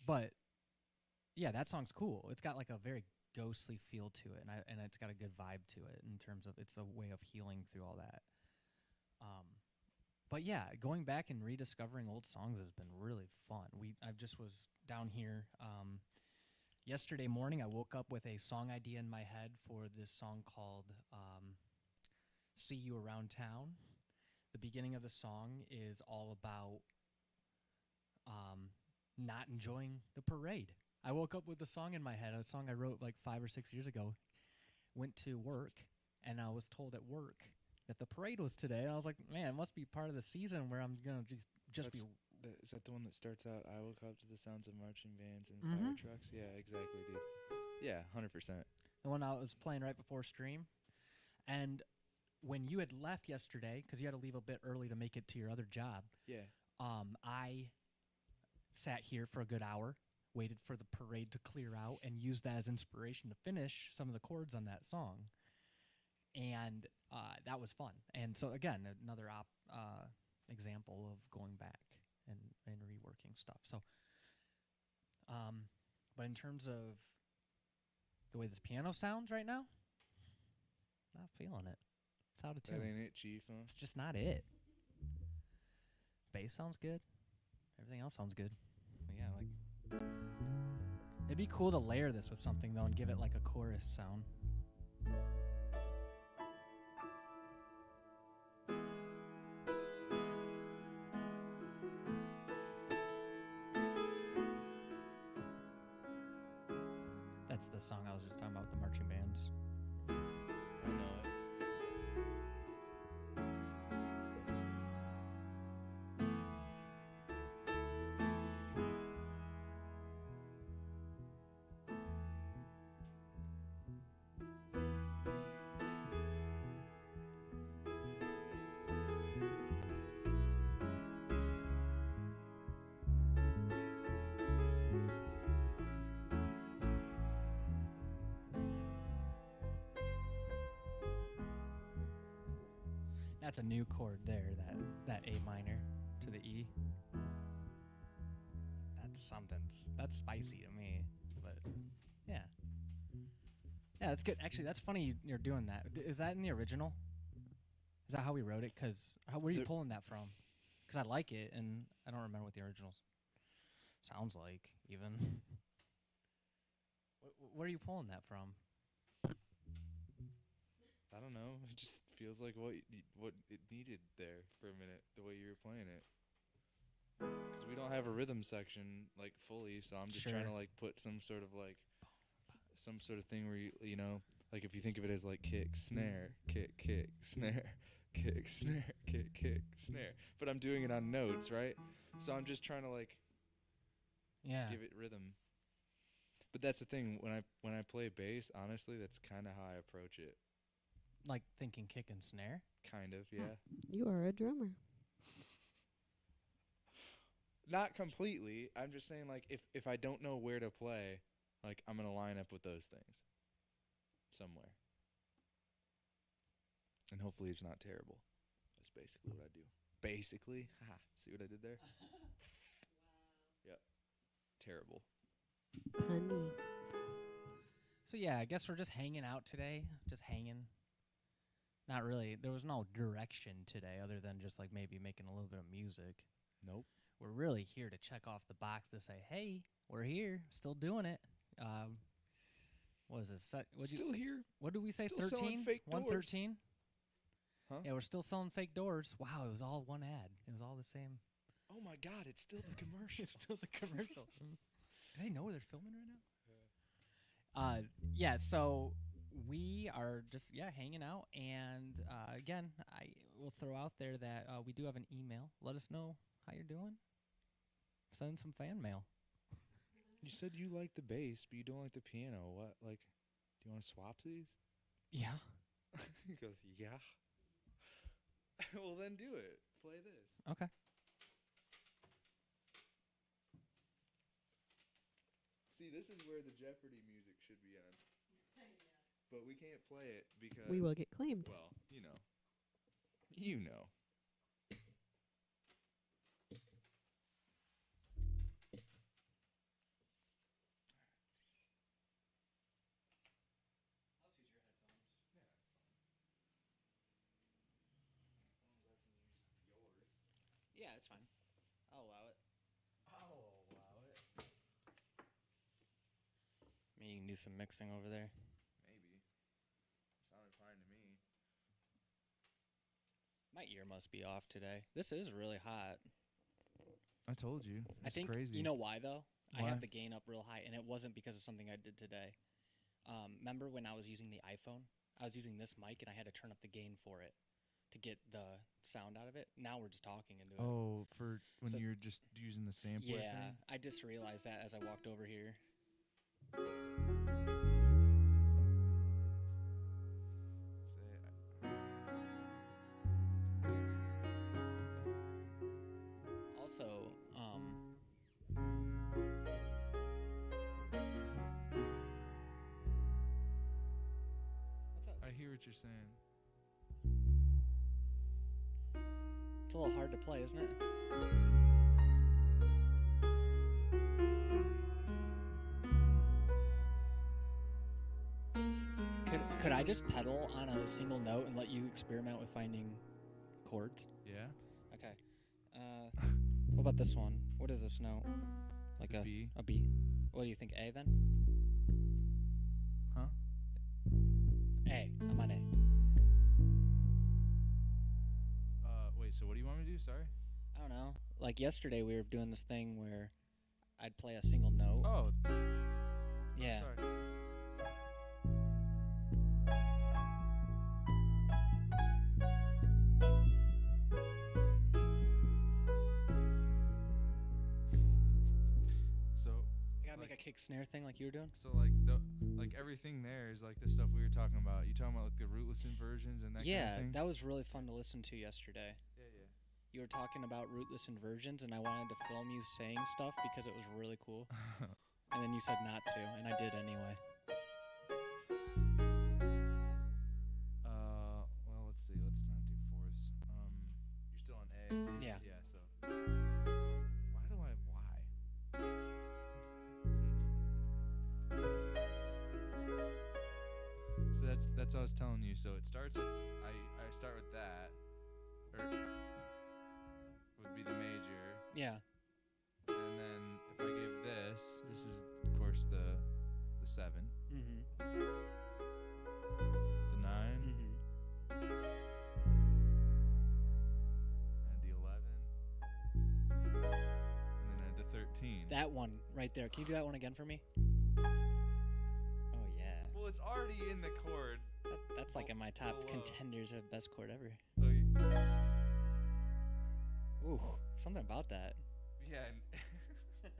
Speaker 1: But yeah, that song's cool. It's got like a very ghostly feel to it, and it's got a good vibe to it in terms of it's a way of healing through all that. but yeah, going back and rediscovering old songs has been really fun. I just was down here yesterday morning. I woke up with a song idea in my head for this song called "See You Around Town." The beginning of the song is all about not enjoying the parade. I woke up with a song in my head, a song I wrote like 5 or 6 years ago. Went to work, and I was told at work that the parade was today. And I was like, man, it must be part of the season where I'm going to just be...
Speaker 2: Is that the one that starts out, I woke up to the sounds of marching bands and
Speaker 1: Mhm.
Speaker 2: fire trucks? Yeah, exactly, dude. Yeah, 100%.
Speaker 1: The one I was playing right before stream. And when you had left yesterday, because you had to leave a bit early to make it to your other job,
Speaker 2: Yeah.
Speaker 1: I sat here for a good hour, waited for the parade to clear out, and used that as inspiration to finish some of the chords on that song. And that was fun. And so, again, another example of going back and reworking stuff. So, but in terms of the way this piano sounds right now, not feeling it. It's out of tune.
Speaker 2: That ain't it, Chief, huh?
Speaker 1: It's just not it. Bass sounds good. Everything else sounds good. But yeah, like, it'd be cool to layer this with something though and give it like a chorus sound. That's the song I was just talking about with the marching bands.
Speaker 2: I know it.
Speaker 1: That's a new chord there, that A minor to the E. That's spicy to me, but yeah. Yeah, that's good. Actually, that's funny you're doing that. Is that in the original? Is that how we wrote it? Because where are you pulling that from? Because I like it, and I don't remember what the original sounds like, even. Where are you pulling that from?
Speaker 2: I don't know. It just feels like what it needed there for a minute, the way you were playing it. Because we don't have a rhythm section like fully, so I'm just trying to like put some sort of thing where you know, like if you think of it as like kick, snare, kick, snare, kick, snare, kick, snare. But I'm doing it on notes, right? So I'm just trying to like give it rhythm. But that's the thing, when I play bass, honestly, that's kind of how I approach it.
Speaker 1: Like thinking kick and snare?
Speaker 2: Kind of, yeah.
Speaker 3: You are a drummer.
Speaker 2: Not completely. I'm just saying, like, if I don't know where to play, like, I'm going to line up with those things somewhere. And hopefully it's not terrible. That's basically what I do. Basically? Haha. See what I did there? Yep. Terrible.
Speaker 3: Honey.
Speaker 1: So yeah, I guess we're just hanging out today. Just hanging. Not really. There was no direction today other than just like maybe making a little bit of music.
Speaker 2: Nope.
Speaker 1: We're really here to check off the box to say, hey, we're here, still doing it. What is this?
Speaker 2: Still here.
Speaker 1: What did we say?
Speaker 2: Still selling
Speaker 1: 13?
Speaker 2: fake doors.
Speaker 1: 113?
Speaker 2: Huh?
Speaker 1: Yeah, we're still selling fake doors. Wow, it was all one ad. It was all the same.
Speaker 2: Oh my God, it's still the commercial.
Speaker 1: It's still the commercial. Do they know they're filming right now? Yeah, so we are just, hanging out. And again, I will throw out there that we do have an email. Let us know how you're doing. Send some fan mail.
Speaker 2: You said you like the bass, but you don't like the piano. What? Like, do you want to swap these?
Speaker 1: Yeah.
Speaker 2: He goes, yeah. Well, then do it. Play this.
Speaker 1: Okay.
Speaker 2: See, this is where the Jeopardy music should be on. But we can't play it because...
Speaker 3: We will get claimed.
Speaker 2: Well, you know. You know.
Speaker 1: That's fine. I'll allow it. Maybe you can do some mixing over there.
Speaker 2: Maybe. Sounded fine to me.
Speaker 1: My ear must be off today. This is really hot.
Speaker 4: I told you.
Speaker 1: I
Speaker 4: It's
Speaker 1: think
Speaker 4: crazy.
Speaker 1: you know why though. I
Speaker 4: Why?
Speaker 1: have the gain up real high, and it wasn't because of something I did today. Remember when I was using the iPhone? I was using this mic, and I had to turn up the gain for it to get the sound out of it. Now we're just talking into it.
Speaker 4: Oh, for when
Speaker 1: So-
Speaker 4: you're just using the sampler
Speaker 1: Yeah,
Speaker 4: thing?
Speaker 1: I just realized that as I walked over here. Also, what's up?
Speaker 4: I hear what you're saying.
Speaker 1: It's a little hard to play, isn't it? Could I just pedal on a single note and let you experiment with finding chords?
Speaker 4: Yeah?
Speaker 1: Okay. What about this one? What is this note? Like
Speaker 4: It's a B.
Speaker 1: A B. What do you think? A then?
Speaker 4: Huh?
Speaker 1: A. I'm on A.
Speaker 4: Wait, so what do you want me to do? Sorry?
Speaker 1: I don't know. Like yesterday, we were doing this thing where I'd play a single note.
Speaker 4: Oh,
Speaker 1: Yeah.
Speaker 4: sorry. So,
Speaker 1: I gotta make a kick snare thing like you were doing.
Speaker 4: like everything there is like the stuff we were talking about. You talking about like the rootless inversions and that
Speaker 1: Yeah,
Speaker 4: kind of thing?
Speaker 1: that was really fun to listen to yesterday.
Speaker 4: Yeah, yeah.
Speaker 1: You were talking about rootless inversions, and I wanted to film you saying stuff because it was really cool. And then you said not to, and I did anyway.
Speaker 4: Well, let's see. Let's not do fourths. You're still on A.
Speaker 1: Yeah.
Speaker 4: Yeah. So, why? So that's what I was telling you. So it starts with I start with that, or would be the major,
Speaker 1: Yeah.
Speaker 4: and then if I give this is of course the 7,
Speaker 1: Mm-hmm.
Speaker 4: the 9,
Speaker 1: Mm-hmm.
Speaker 4: and the 11, and then I had the 13.
Speaker 1: That one right there. Can you do that one again for me? Oh yeah.
Speaker 4: Well, it's already in the chord.
Speaker 1: That's like in my top
Speaker 4: Below.
Speaker 1: contenders of best chord ever.
Speaker 4: Oh,
Speaker 1: Ooh, something about that.
Speaker 4: yeah, an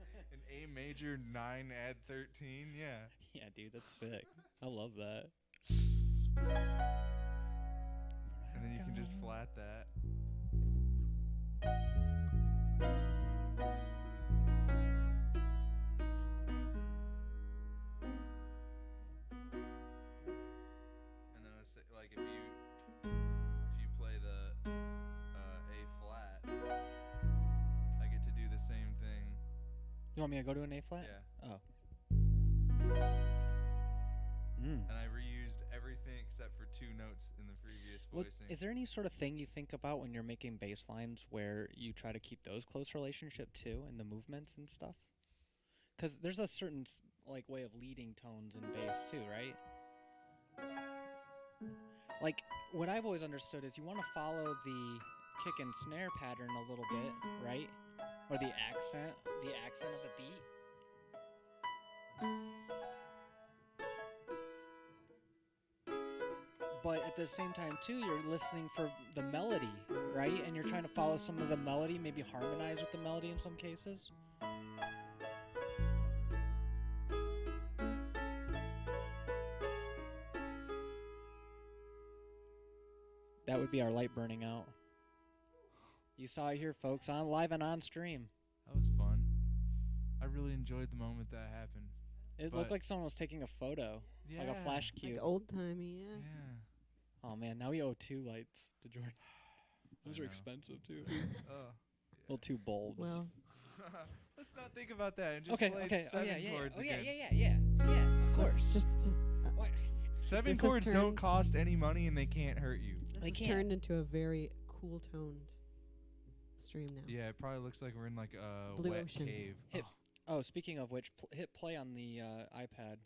Speaker 4: A major 9 add 13. Yeah.
Speaker 1: Yeah, dude, that's sick. I love that.
Speaker 4: And then you can just flat that. And then I was like, if you play the A flat, I get to do the same thing.
Speaker 1: You want me to go to an A flat?
Speaker 4: Yeah.
Speaker 1: Oh. Mm.
Speaker 4: And I reused everything except for 2 notes in the previous
Speaker 1: Well,
Speaker 4: voicing.
Speaker 1: is there any sort of thing you think about when you're making bass lines where you try to keep those close relationship too in the movements and stuff? Because there's a certain like way of leading tones in bass too, right? Like what I've always understood is you want to follow the kick and snare pattern a little bit, right? Or the accent of the beat. But at the same time too, you're listening for the melody, right? And you're trying to follow some of the melody, maybe harmonize with the melody in some cases. That would be our light burning out. You saw it here, folks, on live and on stream.
Speaker 4: That was fun. I really enjoyed the moment that happened.
Speaker 1: It
Speaker 4: But-
Speaker 1: looked like someone was taking a photo,
Speaker 4: Yeah.
Speaker 1: like a flash cue.
Speaker 3: Like old timey, yeah.
Speaker 4: Yeah.
Speaker 1: Oh man, now we owe 2 lights to Jordan. Those
Speaker 4: I
Speaker 1: are
Speaker 4: know.
Speaker 1: expensive too.
Speaker 4: Oh.
Speaker 1: A little 2 bulbs.
Speaker 3: Well,
Speaker 4: Let's not think about that and just
Speaker 1: okay,
Speaker 4: play
Speaker 1: okay.
Speaker 4: 7
Speaker 1: oh yeah,
Speaker 4: chords
Speaker 1: oh yeah,
Speaker 4: again.
Speaker 1: yeah. Of
Speaker 3: let's
Speaker 1: course.
Speaker 3: just
Speaker 1: What?
Speaker 4: 7
Speaker 3: This has
Speaker 4: chords don't
Speaker 3: turned-
Speaker 4: cost any money and they can't hurt you.
Speaker 3: this
Speaker 1: They
Speaker 3: has
Speaker 1: can't.
Speaker 3: turned into a very cool toned stream now.
Speaker 4: Yeah, it probably looks like we're in like a
Speaker 3: Blue
Speaker 4: wet
Speaker 3: ocean.
Speaker 4: cave.
Speaker 1: Hit-
Speaker 4: Oh,
Speaker 1: Oh, speaking of which, hit play on the iPad.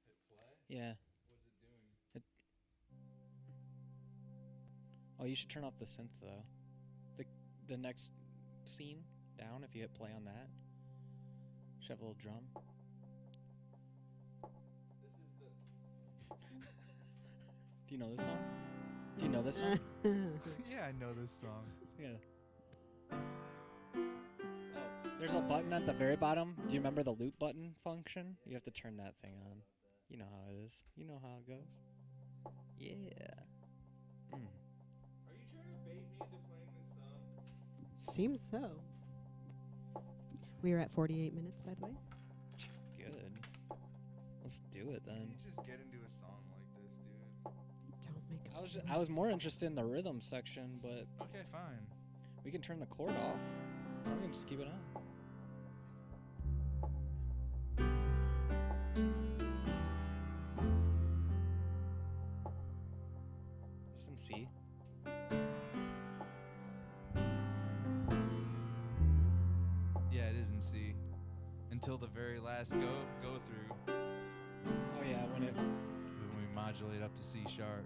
Speaker 4: hit play?
Speaker 1: Yeah.
Speaker 4: What's it doing?
Speaker 1: Oh, you should turn off the synth though. The next scene down, if you hit play on that, should have a little drum.
Speaker 4: This is the.
Speaker 1: Do you know this song? Do you know this song?
Speaker 4: Yeah, I know this song.
Speaker 1: Yeah. Oh, there's a button at the very bottom. Do you remember the loop button function? You have to turn that thing on. You know how it is. You know how it goes. Yeah. Mm.
Speaker 4: Are you trying to bait me into playing this song?
Speaker 3: Seems so. We are at 48 minutes, by the way.
Speaker 1: Good. Let's do it then.
Speaker 4: You just get into a song like this, dude.
Speaker 3: Don't make
Speaker 1: I was more interested in the rhythm section, but
Speaker 4: Okay, fine.
Speaker 1: we can turn the chord off. Or we can just keep it on. It's in C.
Speaker 4: Yeah, it is in C. Until the very last go through
Speaker 1: Oh yeah, when it.
Speaker 4: when we modulate up to C sharp.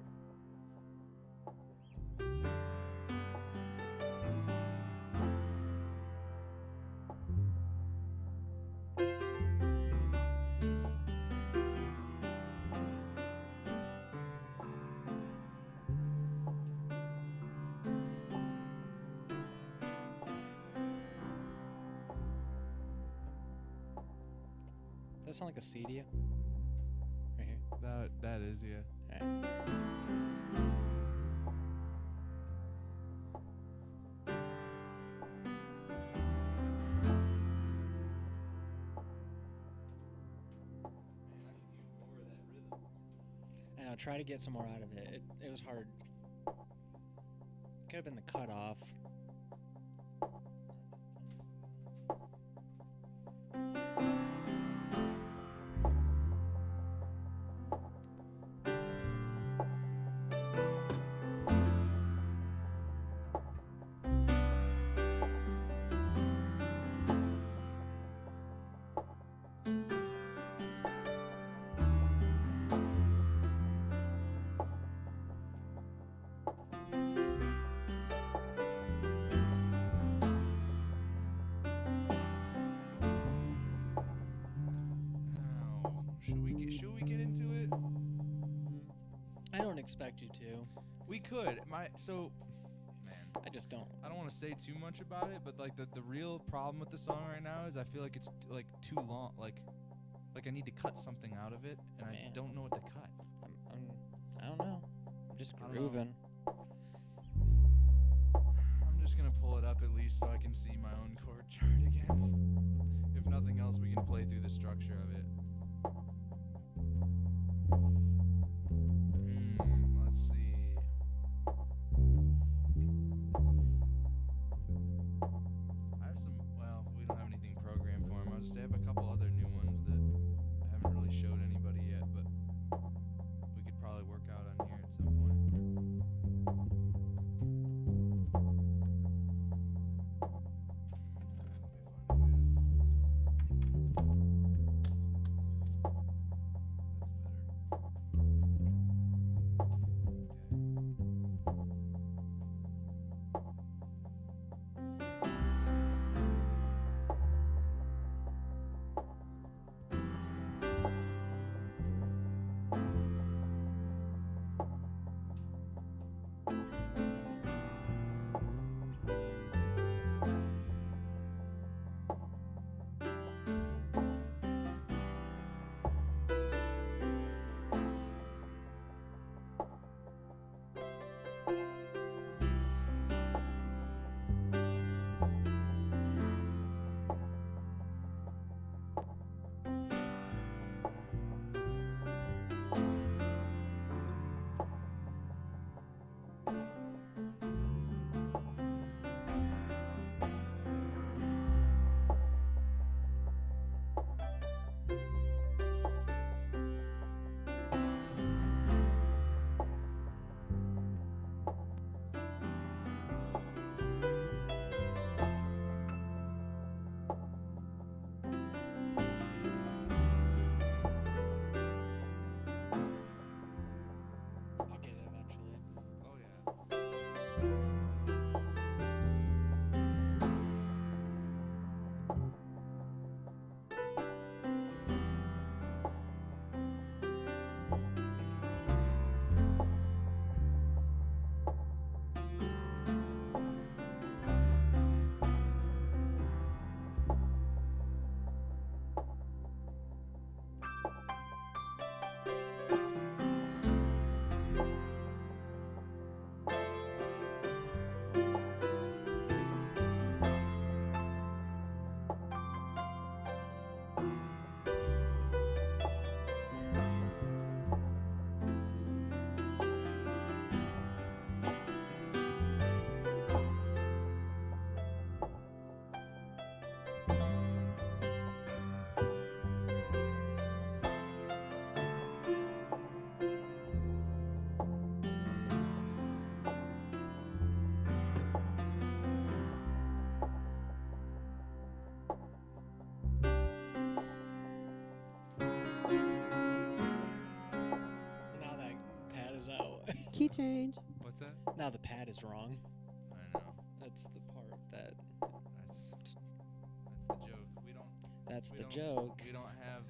Speaker 1: Does that sound like a C to you? Right here.
Speaker 4: That is, yeah.
Speaker 1: Alright. I know, try to get some more out of it. It was hard. Could have been the cutoff.
Speaker 4: Ow. Should we get into it?
Speaker 1: I don't expect you to.
Speaker 4: We could. Man,
Speaker 1: I just don't.
Speaker 4: I don't want to say too much about it, but like the real problem with the song right now is I feel like it's like too long. Like I need to cut something out of it, and I
Speaker 1: Man.
Speaker 4: don't know what to cut.
Speaker 1: I don't know. I'm just
Speaker 4: I don't know.
Speaker 1: grooving.
Speaker 4: I'm just gonna pull it up at least so I can see my own chord chart again. If nothing else, we can play through the structure of it. Let's see. I have some. Well, we don't have anything programmed for them. I was just say I have a couple other new ones that I haven't really showed anybody yet, but we could probably work out on here at some point. Let me find a way.
Speaker 3: Key change.
Speaker 4: What's that?
Speaker 1: Now the pad is wrong.
Speaker 4: I know.
Speaker 1: That's the part that.
Speaker 4: That's the joke.
Speaker 1: That's
Speaker 4: We
Speaker 1: the
Speaker 4: don't-
Speaker 1: joke.
Speaker 4: We don't have.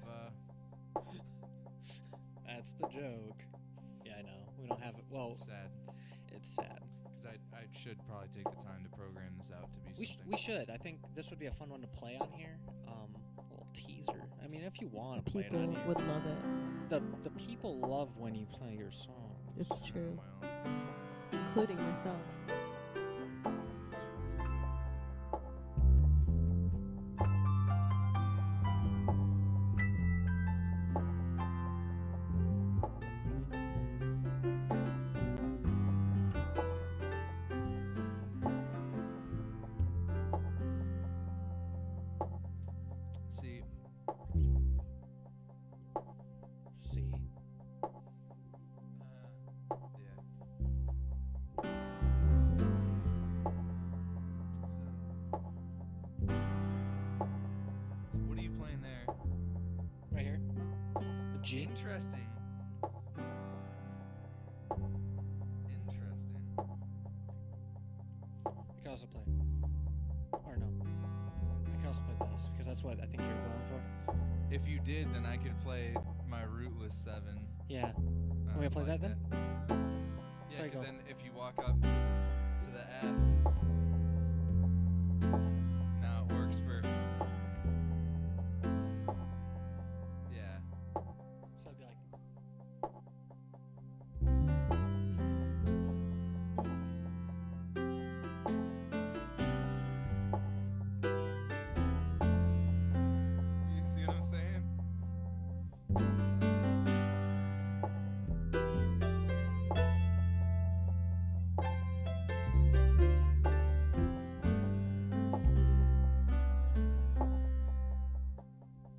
Speaker 1: That's the joke. Yeah, I know. We don't have it. Well,
Speaker 4: It's sad
Speaker 1: it's sad.
Speaker 4: because I should probably take the time to program this out to be something.
Speaker 1: We should. I think this would be a fun one to play on here. A little teaser. I mean, if you want to play it
Speaker 3: People
Speaker 1: on here.
Speaker 3: would love it.
Speaker 1: The people love when you play your songs.
Speaker 3: It's
Speaker 4: Yeah,
Speaker 3: true,
Speaker 4: well,
Speaker 3: including myself.
Speaker 4: see,
Speaker 1: See.
Speaker 4: yeah. So, what are you playing there?
Speaker 1: Right here. The G.
Speaker 4: Interesting. Interesting.
Speaker 1: I could also play. Or no. I could also play this because that's what I think you're going for.
Speaker 4: If you did, then I could play my Rootless 7.
Speaker 1: Yeah.
Speaker 4: I
Speaker 1: Want me to play
Speaker 4: like
Speaker 1: that then?
Speaker 4: Yeah,
Speaker 1: Sorry,
Speaker 4: because
Speaker 1: go.
Speaker 4: then if you walk up to the F, now it works for. Yeah.
Speaker 1: So I'd be like.
Speaker 4: You see what I'm saying?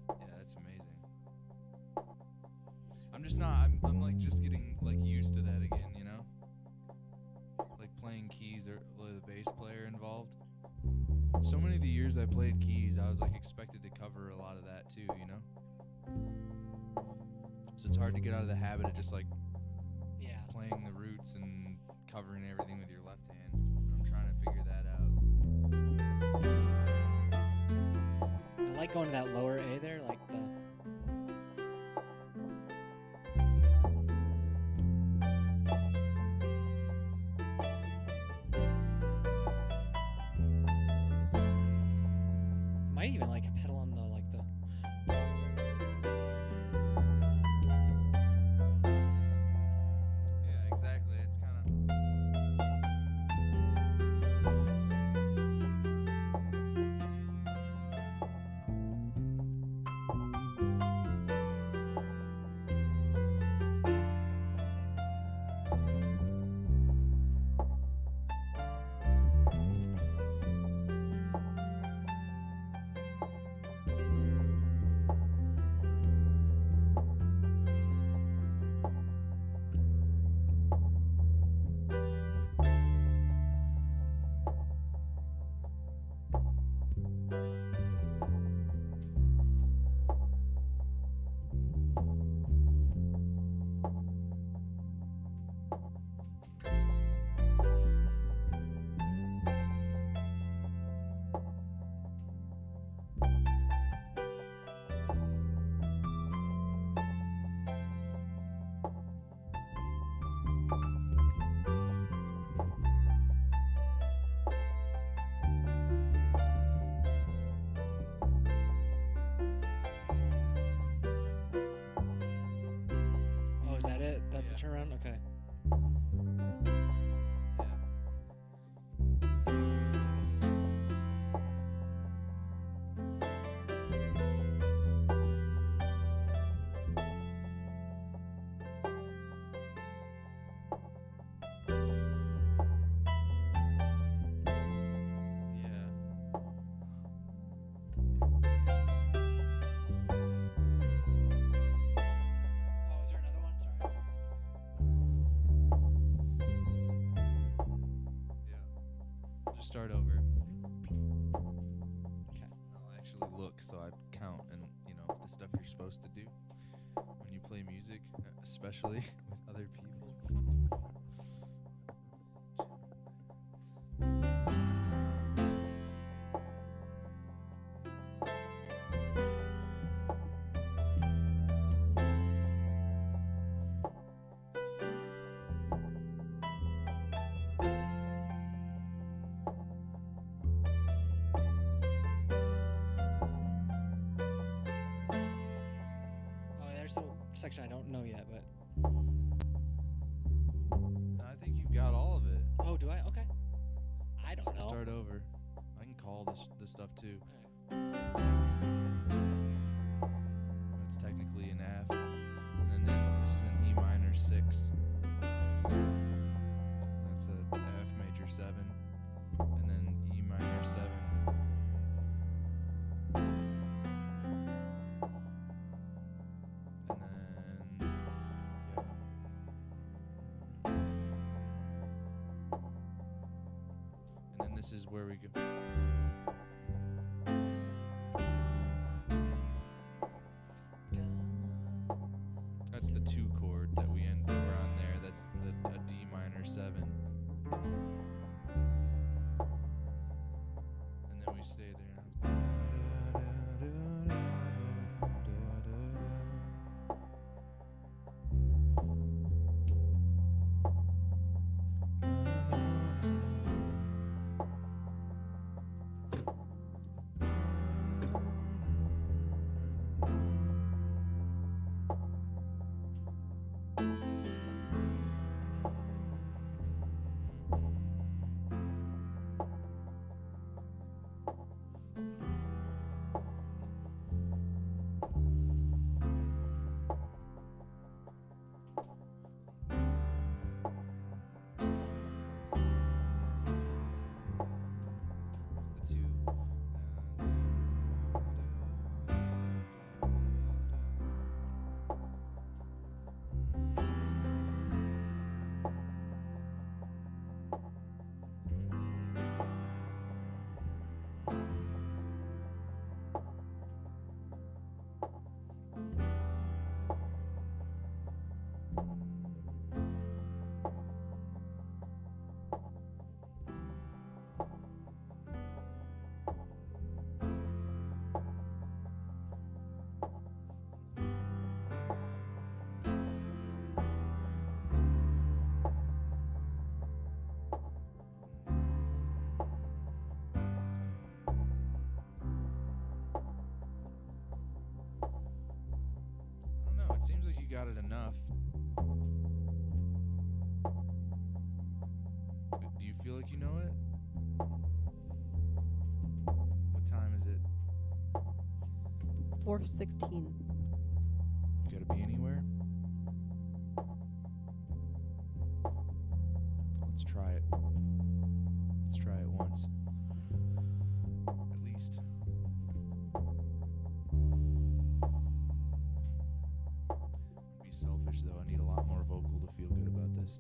Speaker 4: Yeah, that's amazing. I'm just not. I'm like just getting like used to that again, you know. Like playing keys or the bass player involved. So many of the years I played keys, I was like expected to cover a lot of that too, you know. So it's hard to get out of the habit of just like
Speaker 1: Yeah.
Speaker 4: playing the roots and covering everything with your left hand. I'm trying to figure that out.
Speaker 1: I like going to that lower A there, like the. Might even like a pedal on the like the.
Speaker 4: Yeah, exactly. It's kind of.
Speaker 1: Oh, is that it? That's the
Speaker 4: Yeah.
Speaker 1: turnaround. Okay.
Speaker 4: Yeah. Yeah.
Speaker 1: Oh, is there another one? Sorry.
Speaker 4: Yeah. Just start over.
Speaker 1: Okay.
Speaker 4: I'll actually look so I count and you know the stuff you're supposed to do when you play music, especially with other people.
Speaker 1: section I don't know yet, but
Speaker 4: I think you've got all of it.
Speaker 1: oh, do I? Okay. I don't know.
Speaker 4: Start over. I can call this stuff too. That's technically an F, and then this is an E minor 6. That's a F major 7, and then E minor 7. And then, yeah. And then this is where we go. That's the 2 chord that we're on there. That's a D minor 7. And then we stay there. It's the 2. I don't know. It seems like you got it enough. Do you feel like you know it? What time is it?
Speaker 3: 4:16.
Speaker 4: You gotta be anywhere? Let's try it. Let's try it once. At least. Be selfish though. I need a lot more vocal to feel good about this.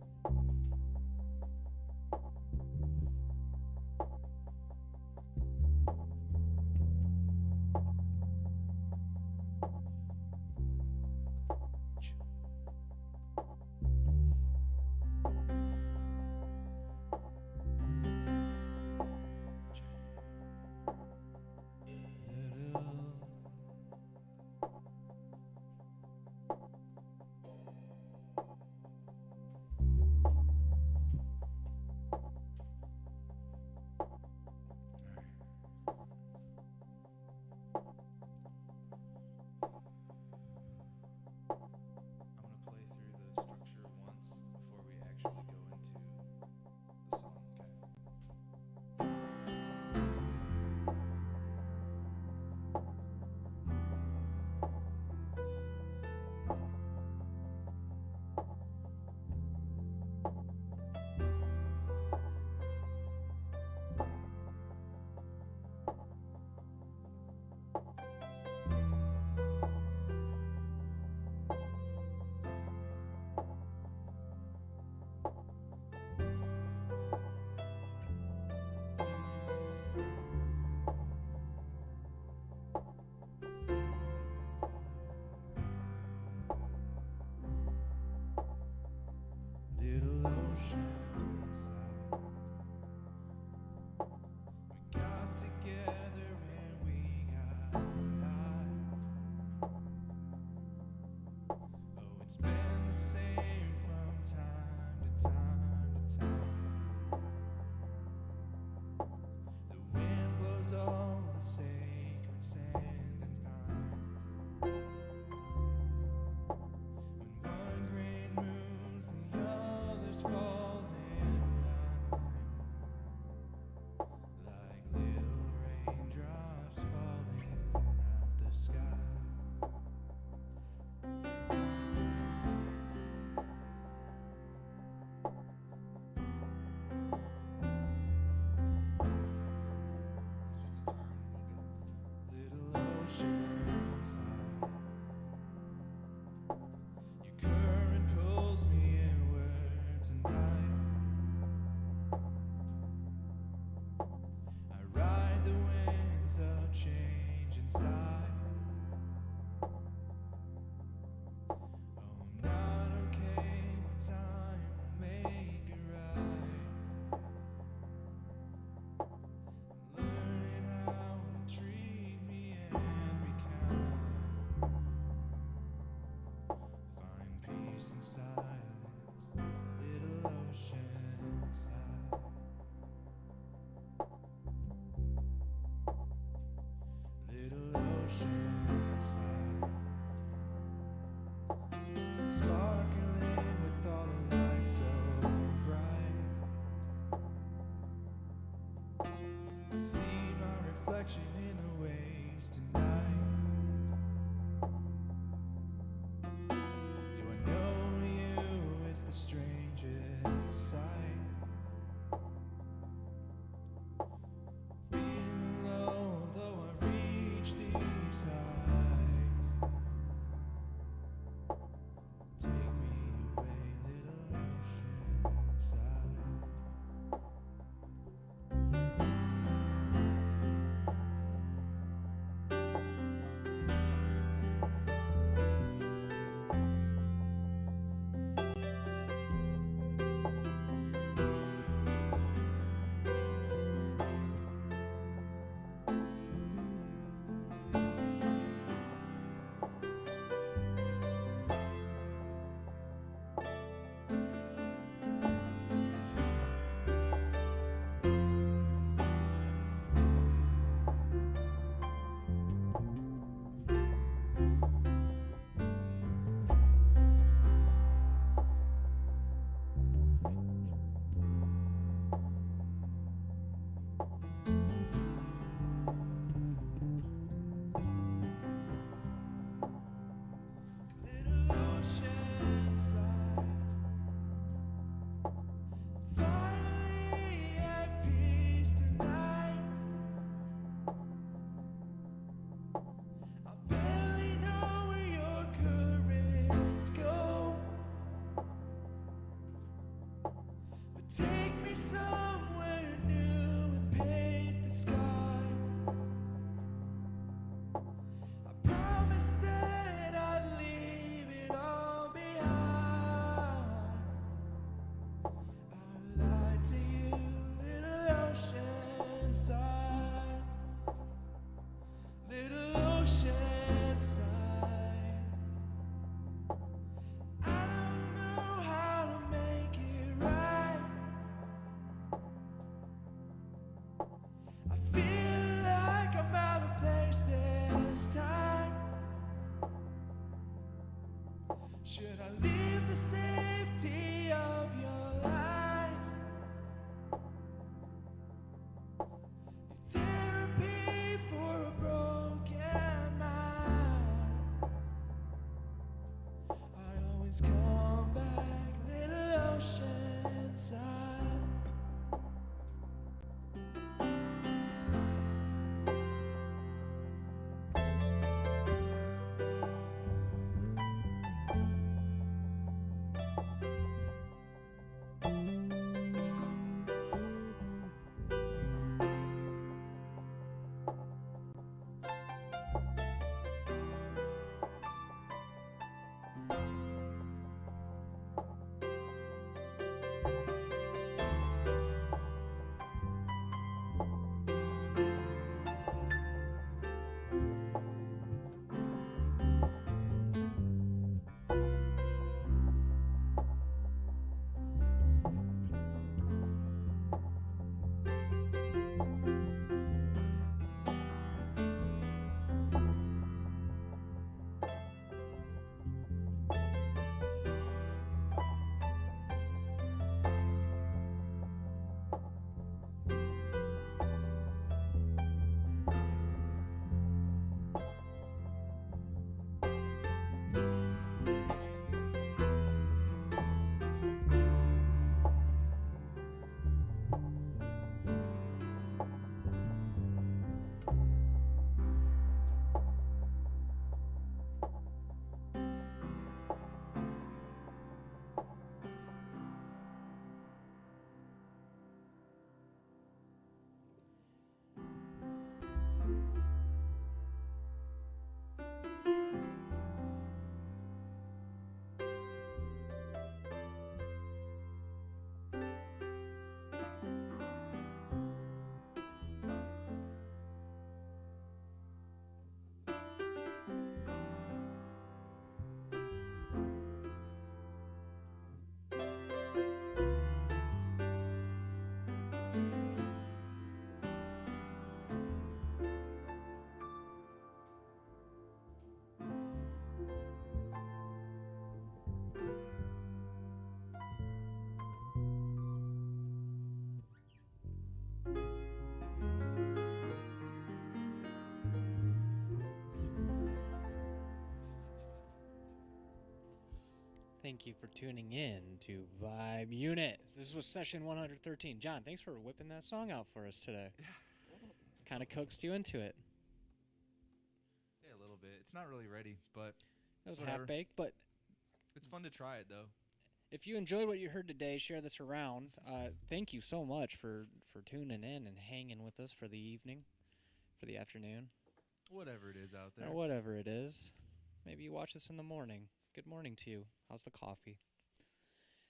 Speaker 4: I'm gonna play through the structure once before we actually go into the song. Okay. Little ocean side. We got together and we got high. Oh, it's been the same from time to time to time. The wind blows all the sacred sand and pines. ocean side. Your current pulls me inward tonight. I ride the winds of change inside. Oh, I'm not okay, but time will make it right. Learning how to treat me and be kind. Find peace inside this little ocean side. Little ocean side. Sparkling with all the lights so bright. I see my reflection in the waves tonight. Do I know you? It's the strangest sight. Feeling low, though I reach these heights. Take me away, little ocean side. Little ocean side. Finally at peace tonight. I barely know where your currents go, but take me somewhere new and paint the sky. I promise that I'd leave it all behind. I lied to you, little ocean side. Little ocean side. I don't know how to make it right. I feel like I'm out of place this time. Should I leave the safety of your light? Your therapy for a broken mind. I always come back, little ocean side.
Speaker 1: thank you for tuning in to Vibe Unit. This was session 113. John, thanks for whipping that song out for us today.
Speaker 4: Yeah.
Speaker 1: Kind of coaxed you into it.
Speaker 4: Yeah, a little bit. It's not really ready, but
Speaker 1: That was
Speaker 4: Whatever.
Speaker 1: half-baked, but
Speaker 4: it's fun to try it though.
Speaker 1: if you enjoyed what you heard today, share this around. Thank you so much for tuning in and hanging with us for the evening, for the afternoon,
Speaker 4: Whatever it is out there.
Speaker 1: or whatever it is. Maybe you watch this in the morning. Good morning to you. How's the coffee?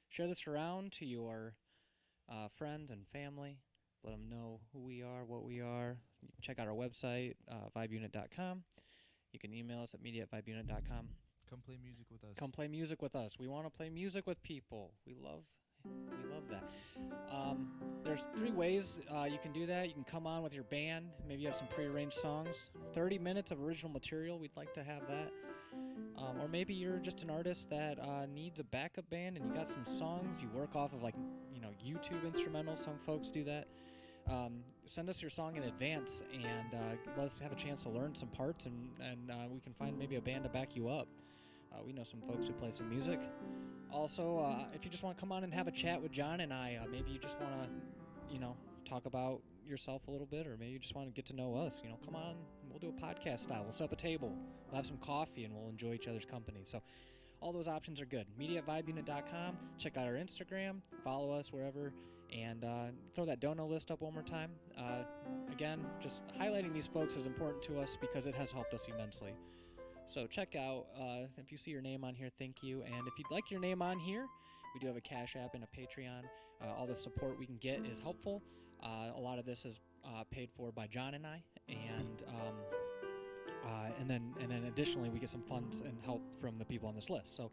Speaker 1: Share this around to your friends and family. Let them know who we are, what we are. You can check out our website, vibeunit.com. You can email us at media@vibeunit.com.
Speaker 4: Come play music with us.
Speaker 1: Come play music with us. We want to play music with people. We love that. There's 3 ways you can do that. You can come on with your band. Maybe you have some prearranged songs. 30 minutes of original material. We'd like to have that. Or maybe you're just an artist that needs a backup band and you got some songs you work off of, like, YouTube instrumentals. Some folks do that. Send us your song in advance and let us have a chance to learn some parts, and we can find maybe a band to back you up. We know some folks who play some music. Also, if you just want to come on and have a chat with John and I, maybe you just want to, talk about yourself a little bit, or maybe you just want to get to know us, come on, we'll do a podcast style. We'll set up a table, we'll have some coffee, and we'll enjoy each other's company. So all those options are good. media@vibeunit.com. Check out our Instagram, follow us wherever, and throw that dono list up one more time. Again, just highlighting these folks is important to us because it has helped us immensely. So check out, if you see your name on here, thank you. And if you'd like your name on here, we do have a Cash App and a Patreon. All the support we can get is helpful. A lot of this is paid for by John and I, and then additionally we get some funds and help from the people on this list. So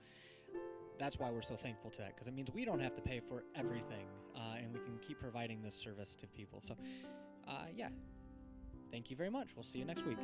Speaker 1: that's why we're so thankful to that, because it means we don't have to pay for everything, and we can keep providing this service to people. So, yeah, thank you very much. We'll see you next week.